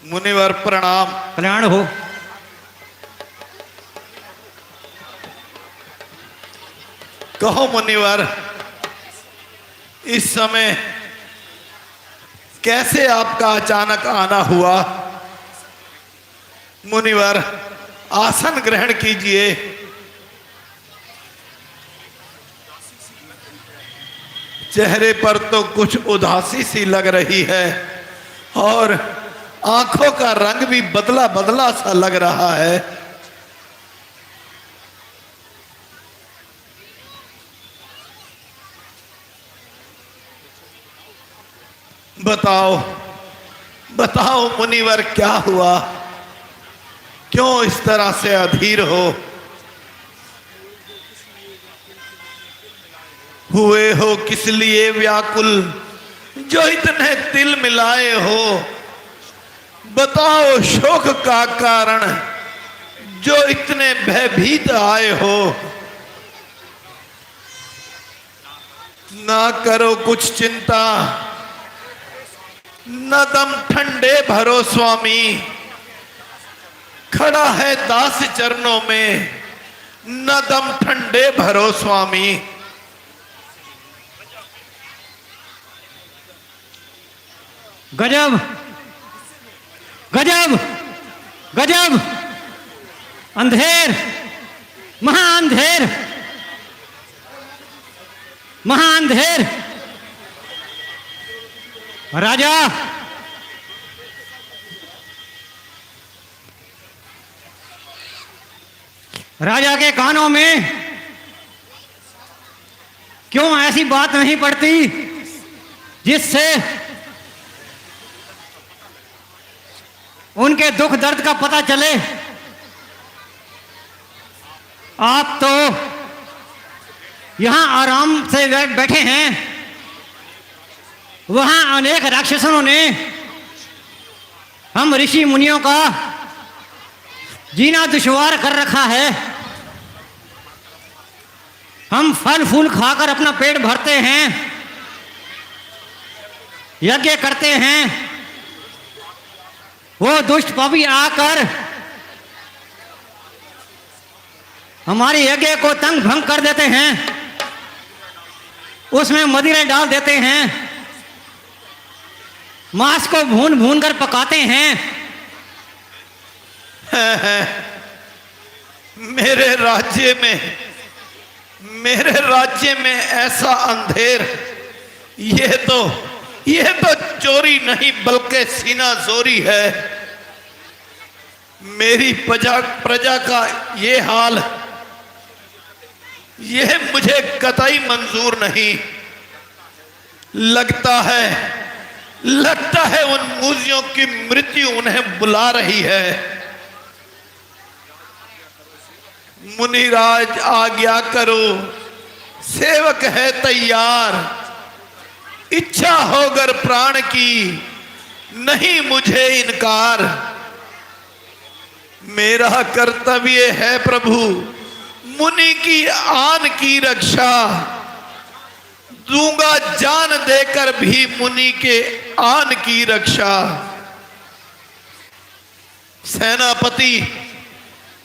मुनिवर प्रणाम। कल्याण हो। कहो मुनिवर, इस समय कैसे आपका अचानक आना हुआ? मुनिवर आसन ग्रहण कीजिए। चेहरे पर तो कुछ उदासी सी लग रही है और आंखों का रंग भी बदला बदला सा लग रहा है। बताओ बताओ मुनिवर, क्या हुआ? क्यों इस तरह से अधीर हो? हुए हो किस लिए व्याकुल? जो इतने दिल मिलाए हो, बताओ शोक का कारण जो इतने भयभीत आए हो। ना करो कुछ चिंता, न दम ठंडे भरो स्वामी, खड़ा है दास चरणों में, न दम ठंडे भरो स्वामी। गजब गजब गजब, अंधेर, महाअंधेर, महाअंधेर। राजा, राजा के कानों में क्यों ऐसी बात नहीं पड़ती जिससे उनके दुख दर्द का पता चले। आप तो यहां आराम से बैठे हैं, वहां अनेक राक्षसों ने हम ऋषि मुनियों का जीना दुश्वार कर रखा है। हम फल फूल खाकर अपना पेट भरते हैं, यज्ञ करते हैं, वो दुष्ट पापी आकर हमारे यज्ञ को तंग भंग कर देते हैं, उसमें मदिरा डाल देते हैं, मांस को भून भून कर पकाते हैं। मेरे राज्य में ऐसा अंधेर, ये तो चोरी नहीं बल्कि सीना जोरी है। मेरी प्रजा का ये हाल, यह मुझे कतई मंजूर नहीं। लगता है उन मूजियों की मृत्यु उन्हें बुला रही है। मुनिराज आज्ञा करो, सेवक है तैयार, इच्छा होगर प्राण की नहीं मुझे इनकार। मेरा कर्तव्य है प्रभु मुनि की आन की रक्षा, दूंगा जान देकर भी मुनि के आन की रक्षा। सेनापति,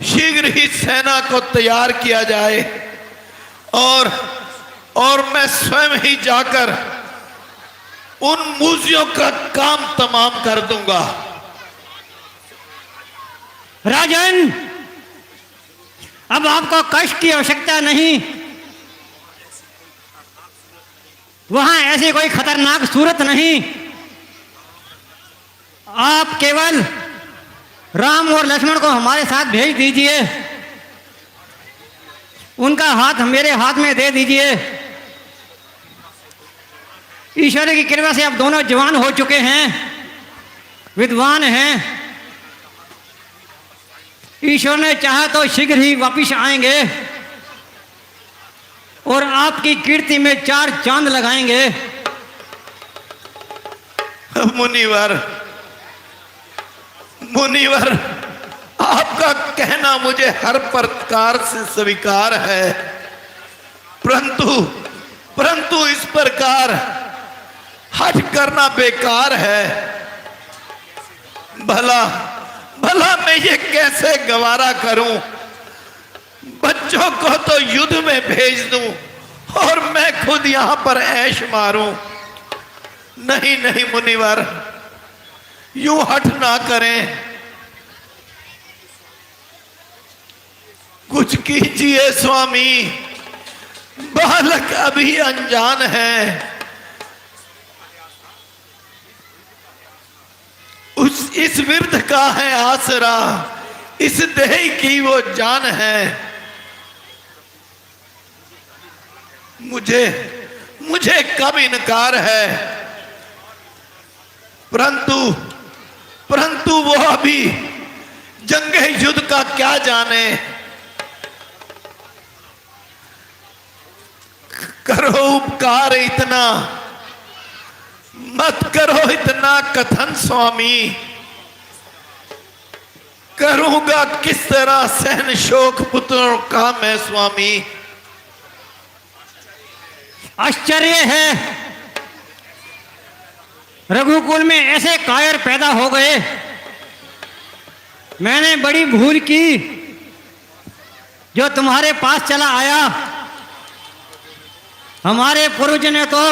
शीघ्र ही सेना को तैयार किया जाए और मैं स्वयं ही जाकर उन मूजियों का काम तमाम कर दूंगा। राजन, अब आपको कष्ट की आवश्यकता नहीं। वहां ऐसी कोई खतरनाक सूरत नहीं। आप केवल राम और लक्ष्मण को हमारे साथ भेज दीजिए, उनका हाथ मेरे हाथ में दे दीजिए। ईश्वर की कृपा से आप दोनों जवान हो चुके हैं, विद्वान हैं। ईश्वर ने चाहा तो शीघ्र ही वापिस आएंगे और आपकी कीर्ति में 4 चांद लगाएंगे। मुनिवर, आपका कहना मुझे हर प्रकार से स्वीकार है, परंतु इस प्रकार हठ करना बेकार है। भला मैं ये कैसे गवारा करूं? बच्चों को तो युद्ध में भेज दूं और मैं खुद यहां पर ऐश मारूं। नहीं मुनिवर, यूं हठ ना करें, कुछ कीजिए स्वामी। बालक अभी अनजान है, इस वृद्ध का है आसरा, इस देह की वो जान है। मुझे कब इनकार है, परंतु वो अभी जंगे युद्ध का क्या जाने। करो उपकार इतना, मत करो इतना कथन स्वामी, करूंगा किस तरह सहन शोक पुत्रों का मैं स्वामी। आश्चर्य है, रघुकुल में ऐसे कायर पैदा हो गए। मैंने बड़ी भूल की जो तुम्हारे पास चला आया। हमारे पूर्वज ने तो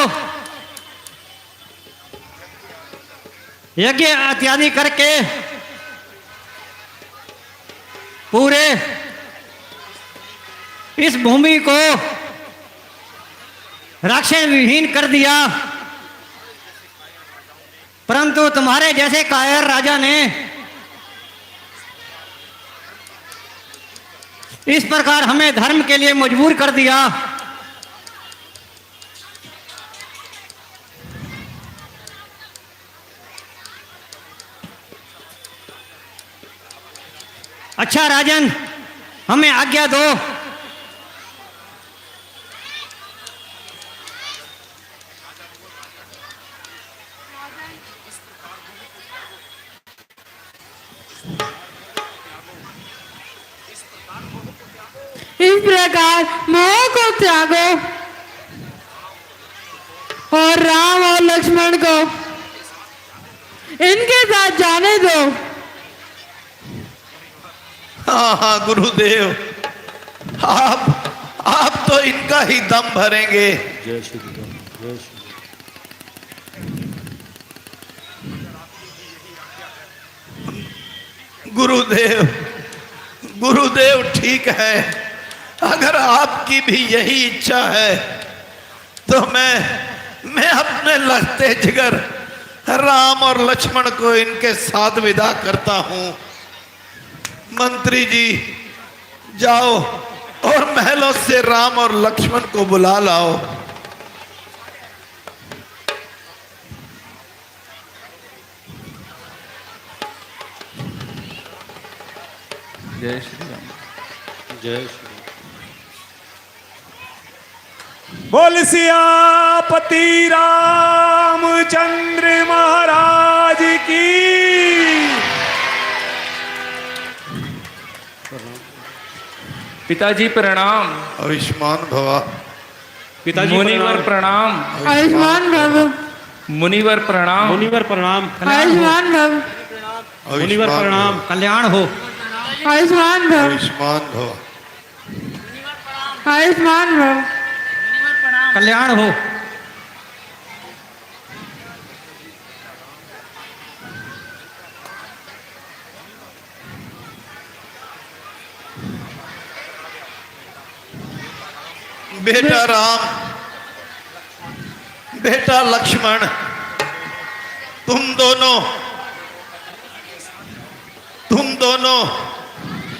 यज्ञ इत्यादि करके पूरे इस भूमि को राक्षस विहीन कर दिया, परंतु तुम्हारे जैसे कायर राजा ने इस प्रकार हमें धर्म के लिए मजबूर कर दिया। अच्छा राजन, हमें आज्ञा दो। इस प्रकार मोह को त्यागो और राम और लक्ष्मण को इनके साथ जाने दो। हाँ हाँ गुरुदेव, आप तो इनका ही दम भरेंगे। जय श्री राम, जय श्री गुरुदेव ठीक है, अगर आपकी भी यही इच्छा है तो मैं अपने लगते जिगर राम और लक्ष्मण को इनके साथ विदा करता हूं। मंत्री जी जाओ और महलों से राम और लक्ष्मण को बुला लाओ। जय श्री राम, जय श्री राम। बोल सियापति रामचंद्र महाराज की। पिताजी प्रणाम। आयुष्मान भवा। पिताजी मुनिवर प्रणाम। आयुष्मान भव। मुनिवर प्रणाम। मुनिवर प्रणाम। आयुष्मान भव। मुनिवर प्रणाम। कल्याण हो। आयुष्मान भव। आयुष्मान भवा। आयुष्मान भव। कल्याण हो। बेटा राम, बेटा लक्ष्मण, तुम दोनों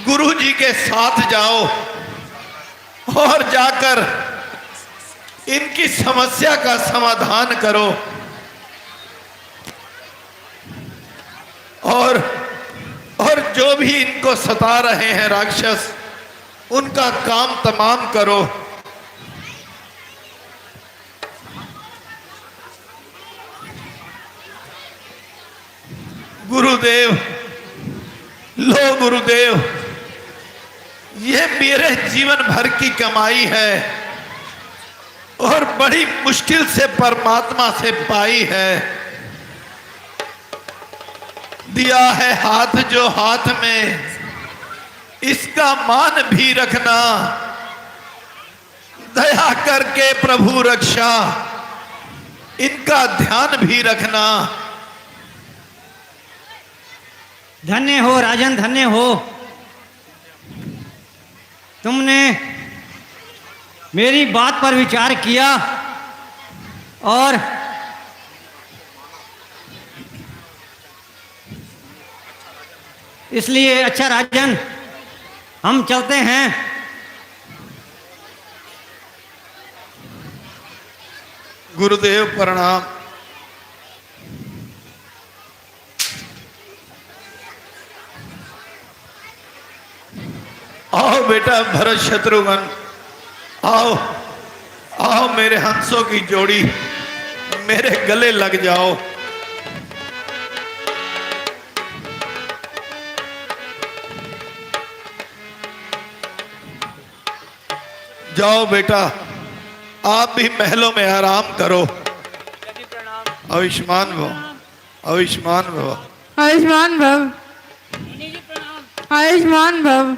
गुरुजी के साथ जाओ और जाकर इनकी समस्या का समाधान करो और जो भी इनको सता रहे हैं राक्षस, उनका काम तमाम करो। गुरुदेव, लो गुरुदेव, ये मेरे जीवन भर की कमाई है और बड़ी मुश्किल से परमात्मा से पाई है। दिया है हाथ जो हाथ में, इसका मान भी रखना। दया करके प्रभु रक्षा, इनका ध्यान भी रखना। धन्य हो राजन, धन्य हो। तुमने मेरी बात पर विचार किया और इसलिए अच्छा राजन, हम चलते हैं। गुरुदेव प्रणाम। आओ बेटा भरत शत्रुघ्न, आओ आओ मेरे हंसों की जोड़ी, मेरे गले लग जाओ। जाओ बेटा, आप भी महलों में आराम करो। आयुष्मान भव, आयुष्मान भव। आयुष्मान भव, आयुष्मान भव।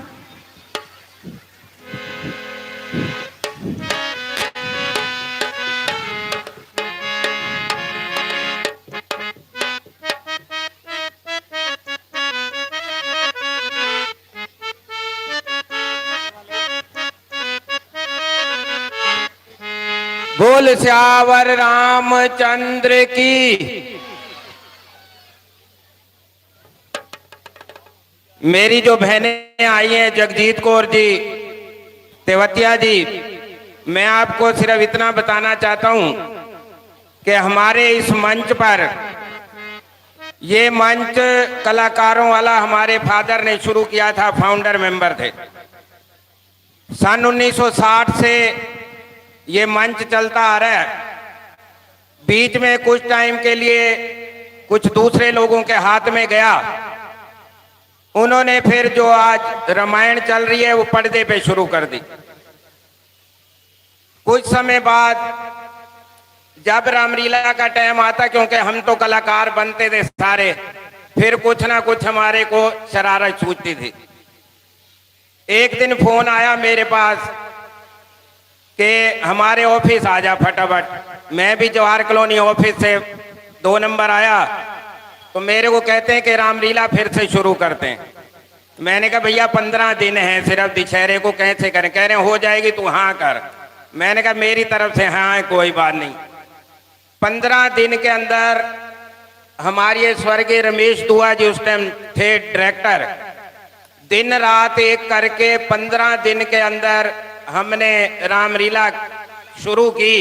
बोल श्यावर रामचंद्र की। मेरी जो बहनें आई हैं, जगजीत कौर जी, तेवतिया जी, मैं आपको सिर्फ इतना बताना चाहता हूं कि हमारे इस मंच पर, ये मंच कलाकारों वाला हमारे फादर ने शुरू किया था, फाउंडर मेंबर थे। सन 1960 से ये मंच चलता आ रहा है। बीच में कुछ टाइम के लिए कुछ दूसरे लोगों के हाथ में गया, उन्होंने फिर जो आज रामायण चल रही है वो पर्दे पे शुरू कर दी। कुछ समय बाद जब रामलीला का टाइम आता, क्योंकि हम तो कलाकार बनते थे सारे, फिर कुछ ना कुछ हमारे को शरारत सूझती थी। एक दिन फोन आया मेरे पास कि हमारे ऑफिस आ जा फटाफट। मैं भी जवाहर कॉलोनी ऑफिस से 2 नंबर आया तो मेरे को कहते हैं कि रामलीला फिर से शुरू करते हैं। मैंने कहा भैया 15 दिन है सिर्फ, दशहरे को कैसे करें? कह रहे हैं हो जाएगी तू हाँ कर। मैंने कहा मेरी तरफ से हाँ है, कोई बात नहीं। 15 दिन के अंदर हमारे स्वर्गीय रमेश दुआ जी उस टाइम थे डायरेक्टर, दिन रात एक करके 15 दिन के अंदर हमने रामलीला शुरू की।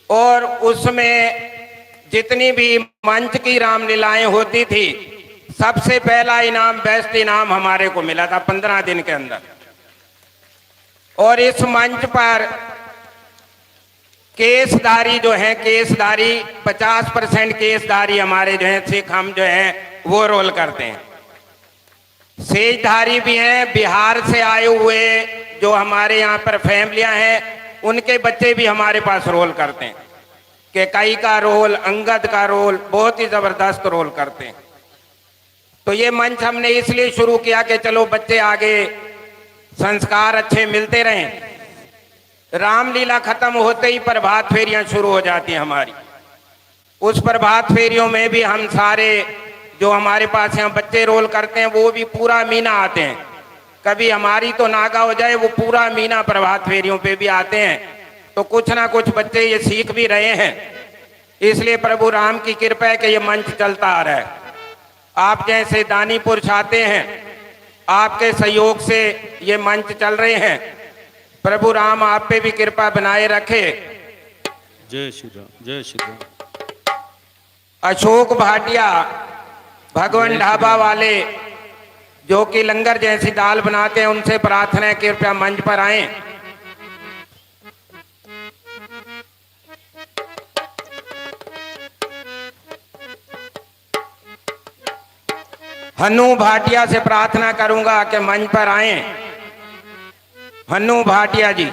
और उसमें जितनी भी मंच की रामलीलाएं होती थी, सबसे पहला इनाम, बेस्ट इनाम हमारे को मिला था 15 दिन के अंदर। और इस मंच पर केसधारी जो है, केसधारी 50% केसधारी हमारे जो है सिख, हम जो है वो रोल करते हैं। सेजधारी भी हैं, बिहार से आए हुए जो हमारे यहाँ पर फैमिलियां हैं, उनके बच्चे भी हमारे पास रोल करते हैं। कि कई का रोल, अंगद का रोल, बहुत ही जबरदस्त रोल करते हैं। तो ये मंच हमने इसलिए शुरू किया कि चलो बच्चे आगे संस्कार अच्छे मिलते रहें। रामलीला खत्म होते ही प्रभात फेरियां शुरू हो जाती हैं हमारी। उस प्रभात फेरियों में भी हम सारे जो हमारे पास यहाँ बच्चे रोल करते हैं वो भी पूरा मीना आते हैं। कभी हमारी तो नागा हो जाए, वो पूरा मीना प्रभात फेरियों पे भी आते हैं। तो कुछ ना कुछ बच्चे ये सीख भी रहे हैं। इसलिए प्रभु राम की कृपा है कि ये मंच चलता आ रहा है। आप जैसे दानी पुरुष आते हैं, आपके सहयोग से ये मंच चल रहे हैं। प्रभु राम आप पे भी कृपा बनाए रखे। जय श्री राम, जय श्री राम। अशोक भाटिया, भगवान ढाबा वाले जो कि लंगर जैसी दाल बनाते हैं, उनसे प्रार्थना है कृपया मंच पर आए। हन्नू भाटिया से प्रार्थना करूंगा कि मंच पर आए। हन्नू भाटिया जी।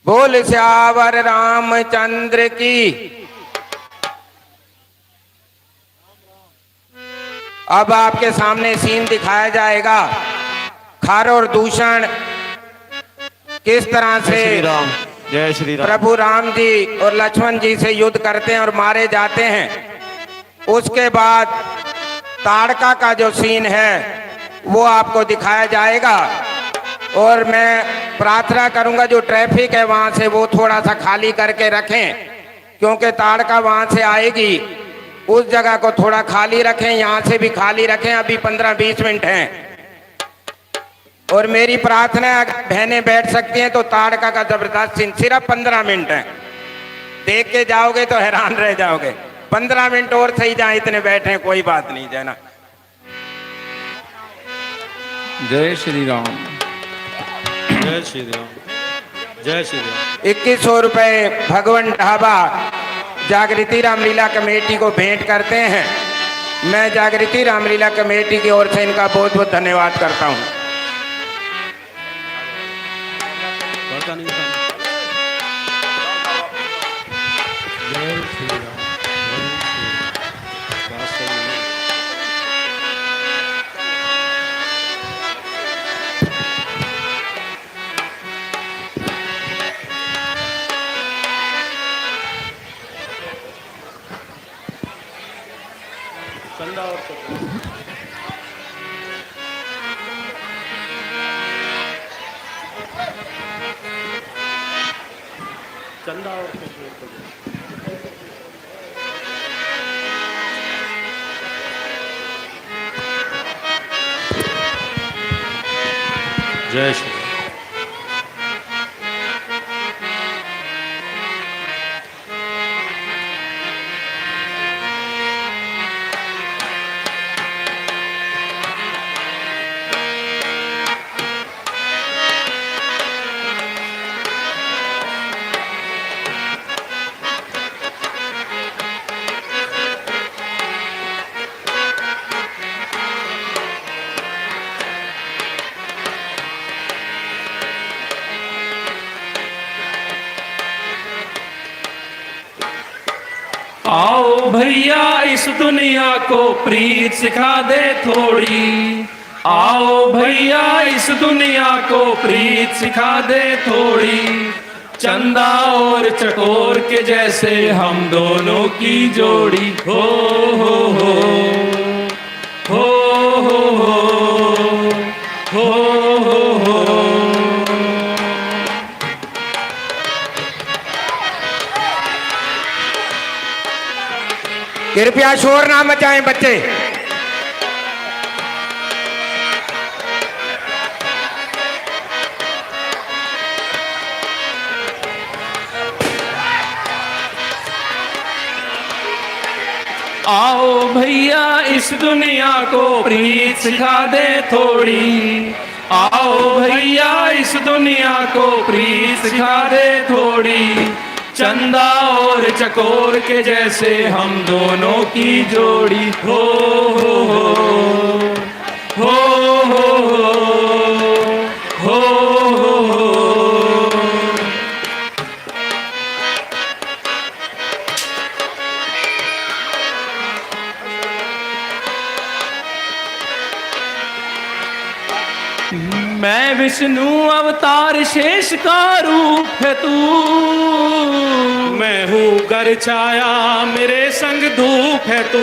बोल श्यावर रामचंद्र की। अब आपके सामने सीन दिखाया जाएगा। खर और दूषण किस तरह से जय श्री राम। प्रभु राम जी और लक्ष्मण जी से युद्ध करते हैं और मारे जाते हैं। उसके बाद ताड़का का जो सीन है वो आपको दिखाया जाएगा। और मैं प्रार्थना करूंगा जो ट्रैफिक है वहां से वो थोड़ा सा खाली करके रखें, क्योंकि ताड़का वहां से आएगी। उस जगह को थोड़ा खाली रखें, यहाँ से भी खाली रखें। अभी 15-20 मिनट हैं। और मेरी प्रार्थना है अगर बहनें बैठ सकती हैं तो ताड़का का जबरदस्त सीन सिर्फ 15 मिनट है। देख के जाओगे तो हैरान रह जाओगे। 15 मिनट और सही जहाँ इतने बैठे हैं, कोई बात नहीं है ना। जय श्री राम। जय श्री राम। जय श्री राम। 2100 रुपए भगवान ढाबा जागृति रामलीला कमेटी को भेंट करते हैं। मैं जागृति रामलीला कमेटी की ओर से इनका बहुत बहुत धन्यवाद करता हूँ। जय श्री आओ भैया इस दुनिया को प्रीत सिखा दे थोड़ी। आओ भैया इस दुनिया को प्रीत सिखा दे थोड़ी। चंदा और चकोर के जैसे हम दोनों की जोड़ी। हो हो हो हो हो हो हो हो। कृपया शोर ना मचाएं बच्चे। आओ भैया इस दुनिया को प्रीत सिखा दे थोड़ी। आओ भैया इस दुनिया को प्रीत सिखा दे थोड़ी। चंदा और चकोर के जैसे हम दोनों की जोड़ी। हो हो हो हो हो हो हो। मैं विष्णु अवतार शेष का रूप है तू। मैं हूँ घर छाया मेरे संग धूप है तू।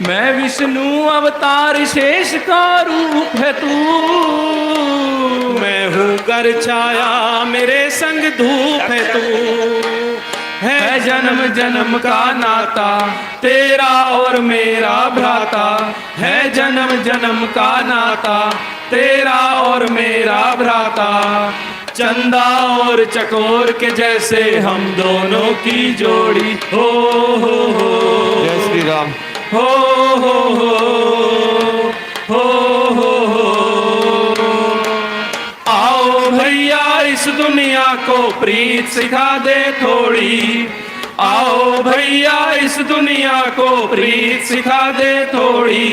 मैं विष्णु अवतार शेष का रूप है तू। मैं हूँ घर छाया मेरे संग धूप है तू। है जन्म जन्म का नाता तेरा और मेरा भ्राता। है जन्म जन्म का नाता तेरा और मेरा भ्राता। चंदा और चकोर के जैसे हम दोनों की जोड़ी। हो हो हो। जय श्री राम। हो हो हो हो हो हो। आओ भैया इस दुनिया को प्रीत सिखा दे थोड़ी। आओ भैया इस दुनिया को प्रीत सिखा दे थोड़ी।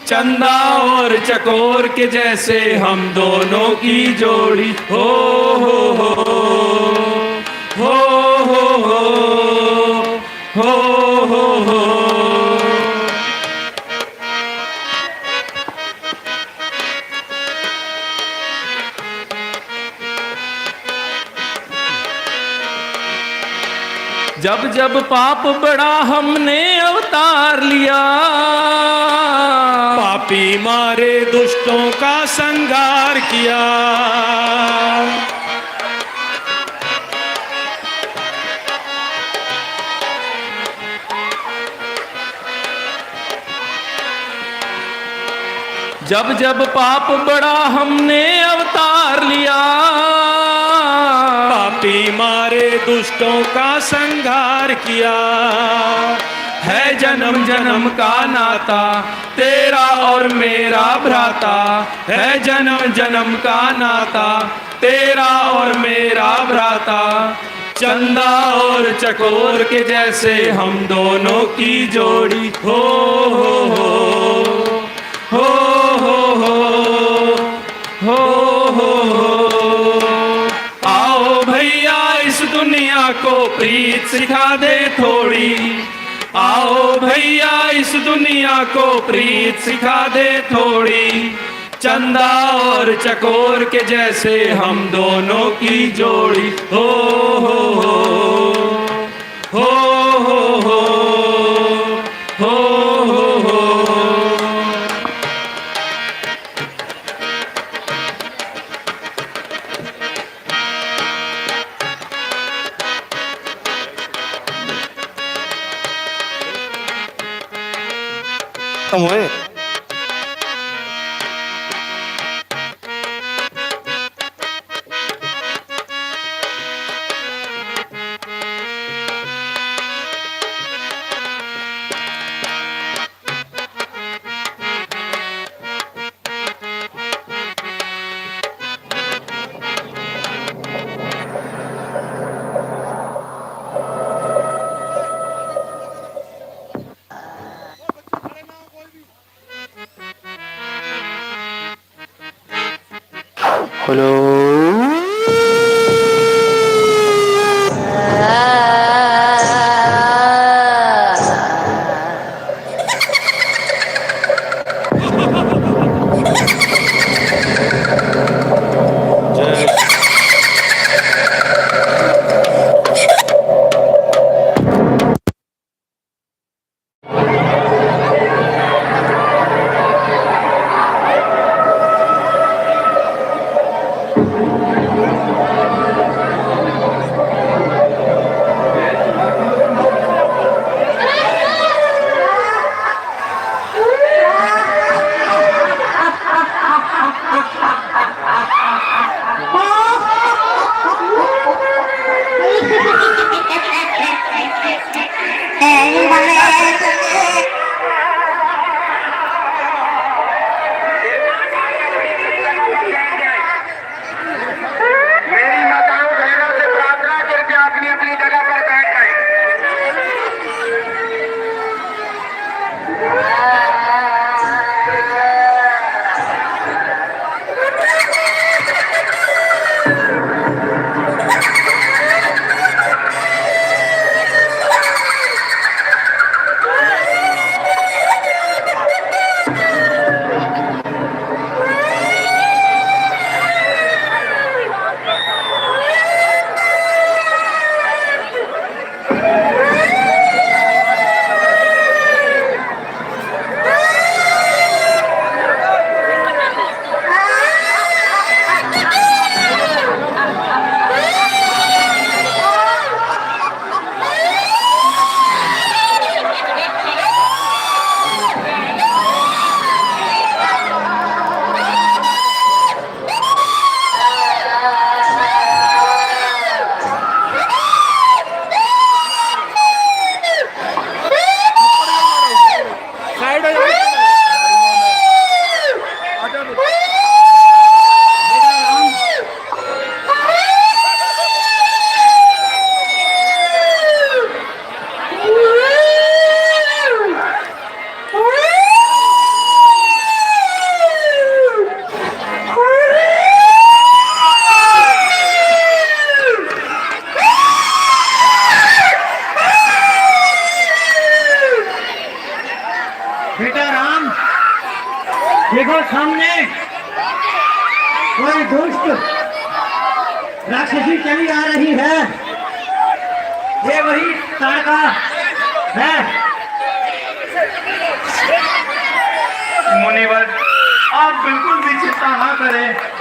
चंदा और चकोर के जैसे हम दोनों की जोड़ी। हो हो हो हो हो हो हो हो हो। जब जब पाप बढ़ा हमने अवतार लिया, पापी मारे दुष्टों का संहार किया। जब जब पाप बढ़ा हमने अवतार लिया, पापी मारे दुष्टों का संहार किया। है जन्म जन्म का नाता तेरा और मेरा भ्राता, है जन्म जन्म का नाता तेरा और मेरा भ्राता। चंदा और चकोर के जैसे हम दोनों की जोड़ी, हो हो हो हो हो हो हो हो। आओ भैया इस दुनिया को प्रीत सिखा दे थोड़ी, आओ भैया इस दुनिया को प्रीत सिखा दे थोड़ी। चंदा और चकोर के जैसे हम दोनों की जोड़ी, हो हो हो हो हो हो हो हो हो। हुए देखो सामने कोई दुष्ट राक्षसी चली आ रही है। ये वही ताड़का है। मुनिवर, आप बिल्कुल भी चिंता ना करें।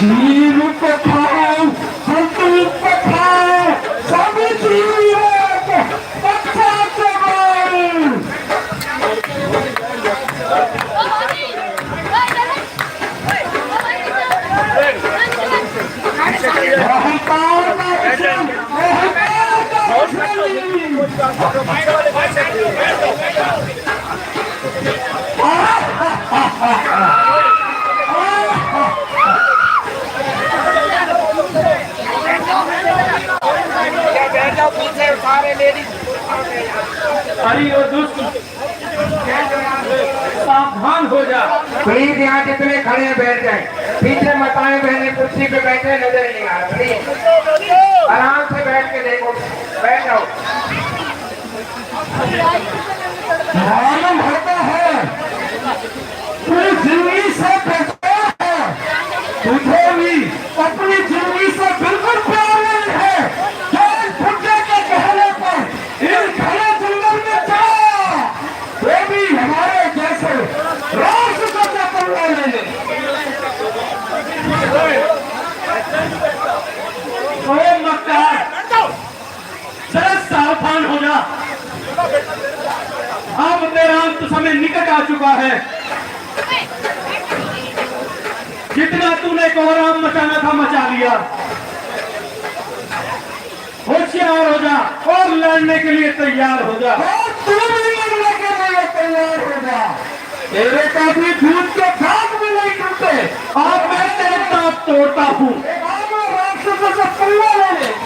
जीव पठाओ, संतुलित पठाओ, सभी जीव बच्चा चबाओ। अरे वो दुष्ट सावधान हो जा। प्लीज यहाँ जितने खड़े हैं बैठ जाए। पीछे मत आए, बहने कुर्सी पे बैठे नजर नहीं आ रहा। प्लीज आराम से बैठ के देखो, बैठ जाओ। मालूम होता है तू जिंदगी से बचा है, तुझे भी अपनी जिंदगी से बिल्कुल प्यार नहीं है। जब फुटे के कहने पर इन घने जंगल में जा, वो भी हमारे जैसे रास को पकड़ने लेने। ओए मक्कार, जरा सावधान हो जा। अब तेरा अंत समय निकट आ चुका है। जितना तूने कोहराम मचाना था मचा लिया। होशियार हो जा और लड़ने के लिए तैयार हो जा। और तू भी लड़ने के लिए तैयार हो जा। तेरे का भी दूध के भाग में नहीं टूटे। अब मैं तेरे दांत तोड़ता हूँ। राक्षसों से पल्ला ले ले।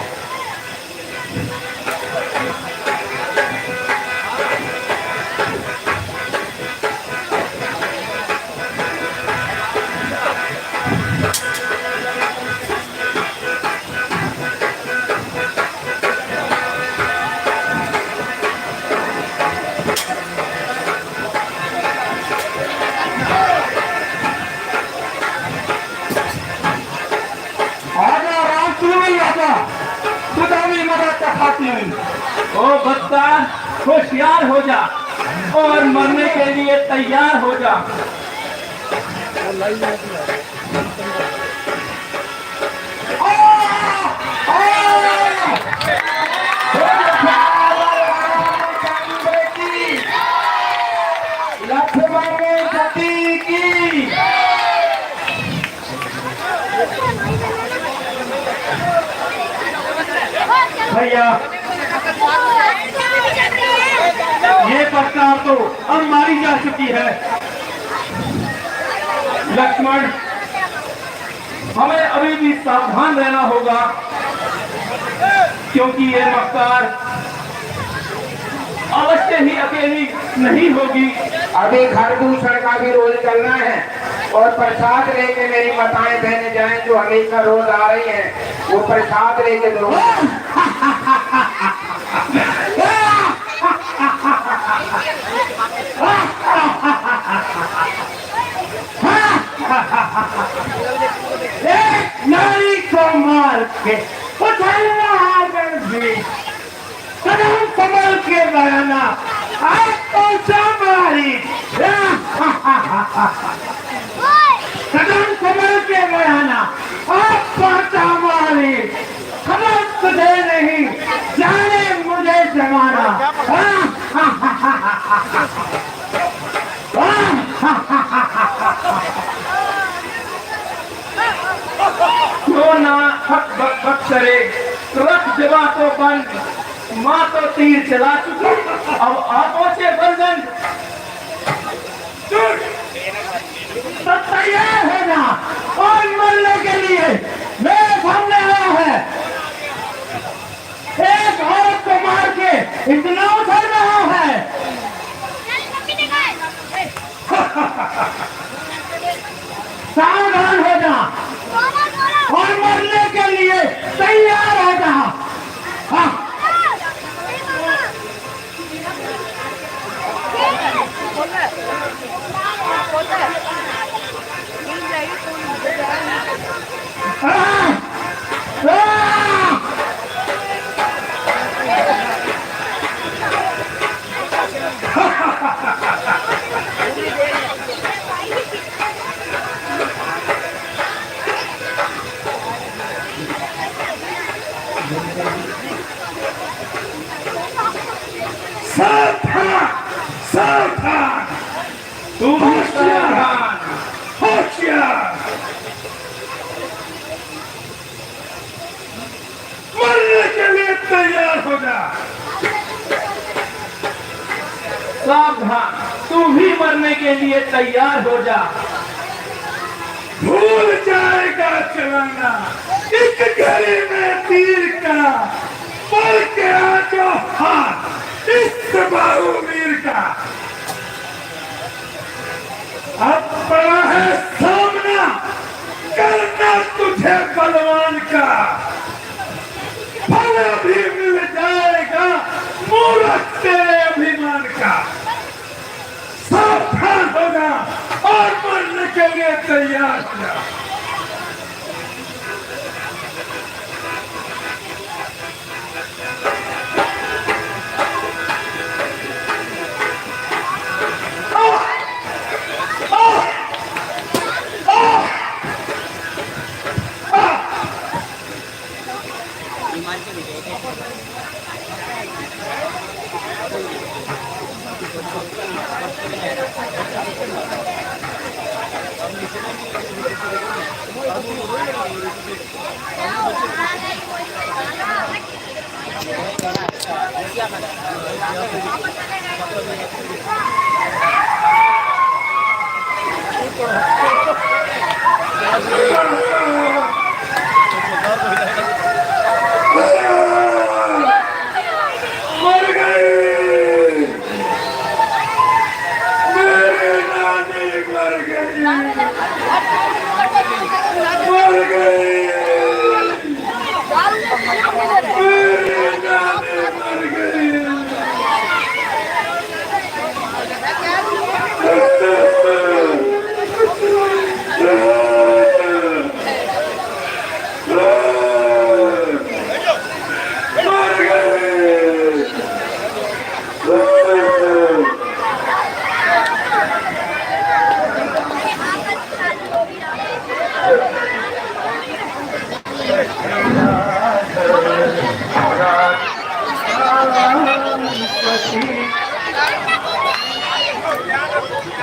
ओ बच्चा, होशियार हो जा और मरने के लिए तैयार हो जा। भैया ये प्रस्ताव तो अब मारी जा चुकी है। लक्ष्मण, हमें अभी भी सावधान रहना होगा, क्योंकि ये मक्कार अवश्य ही अकेली नहीं होगी। अभी खरदूषण का भी रोल चलना है और प्रसाद लेके मेरी माताएं बहने जाएं जो हमेशा रोज आ रही हैं, वो प्रसाद लेके दो। एक नारी को मार के कदम कमल के बयाना आज पहुंचा मारी। कदम कमल के बयाना आज पहुंचा मारी। खबर तुझे नहीं जाने मुझे जमाना। क्यों ना हक बक बक करे, रख जवा तो बंद, माँ तो तीर चला चुकी, अब आप पहुंचे बलगंज। सब तैयार है ना और मरने के लिए मेरे सामने आया है। एक औरत को मार के इतना उछल रहा है। सावधान हो जा और मरने के लिए तैयार हो जा। हाँ। सावधान, तुम होशियार, होशियार, मरने के लिए तैयार हो जा। सावधान, तू भी मरने के लिए तैयार हो जा। भूल जाएगा चलाना एक घड़ी में तीर का, पल के आजो हाथ इस बाहुवीर का। अब पड़ा है सामना करना तुझे बलवान का, फल भी मिल जाएगा मूर्ख तेरे अभिमान का। सावधान होगा और मरने के लिए तैयार हो जा। मर गई, मेरी नानी मर गई, मर गई, मेरी नानी मर गई।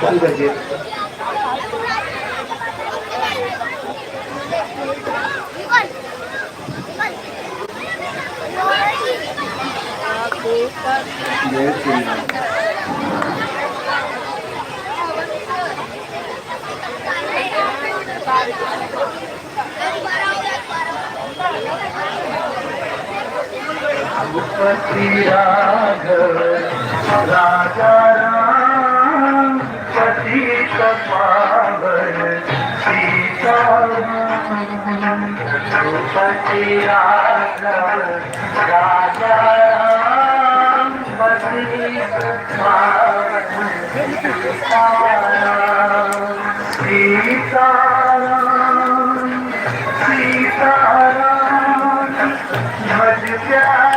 बंद कर जय श्री राम। पति राघव राजा राम पति पावन सीता पति राघव राजा राम पति पावन सीताराम भज प्यार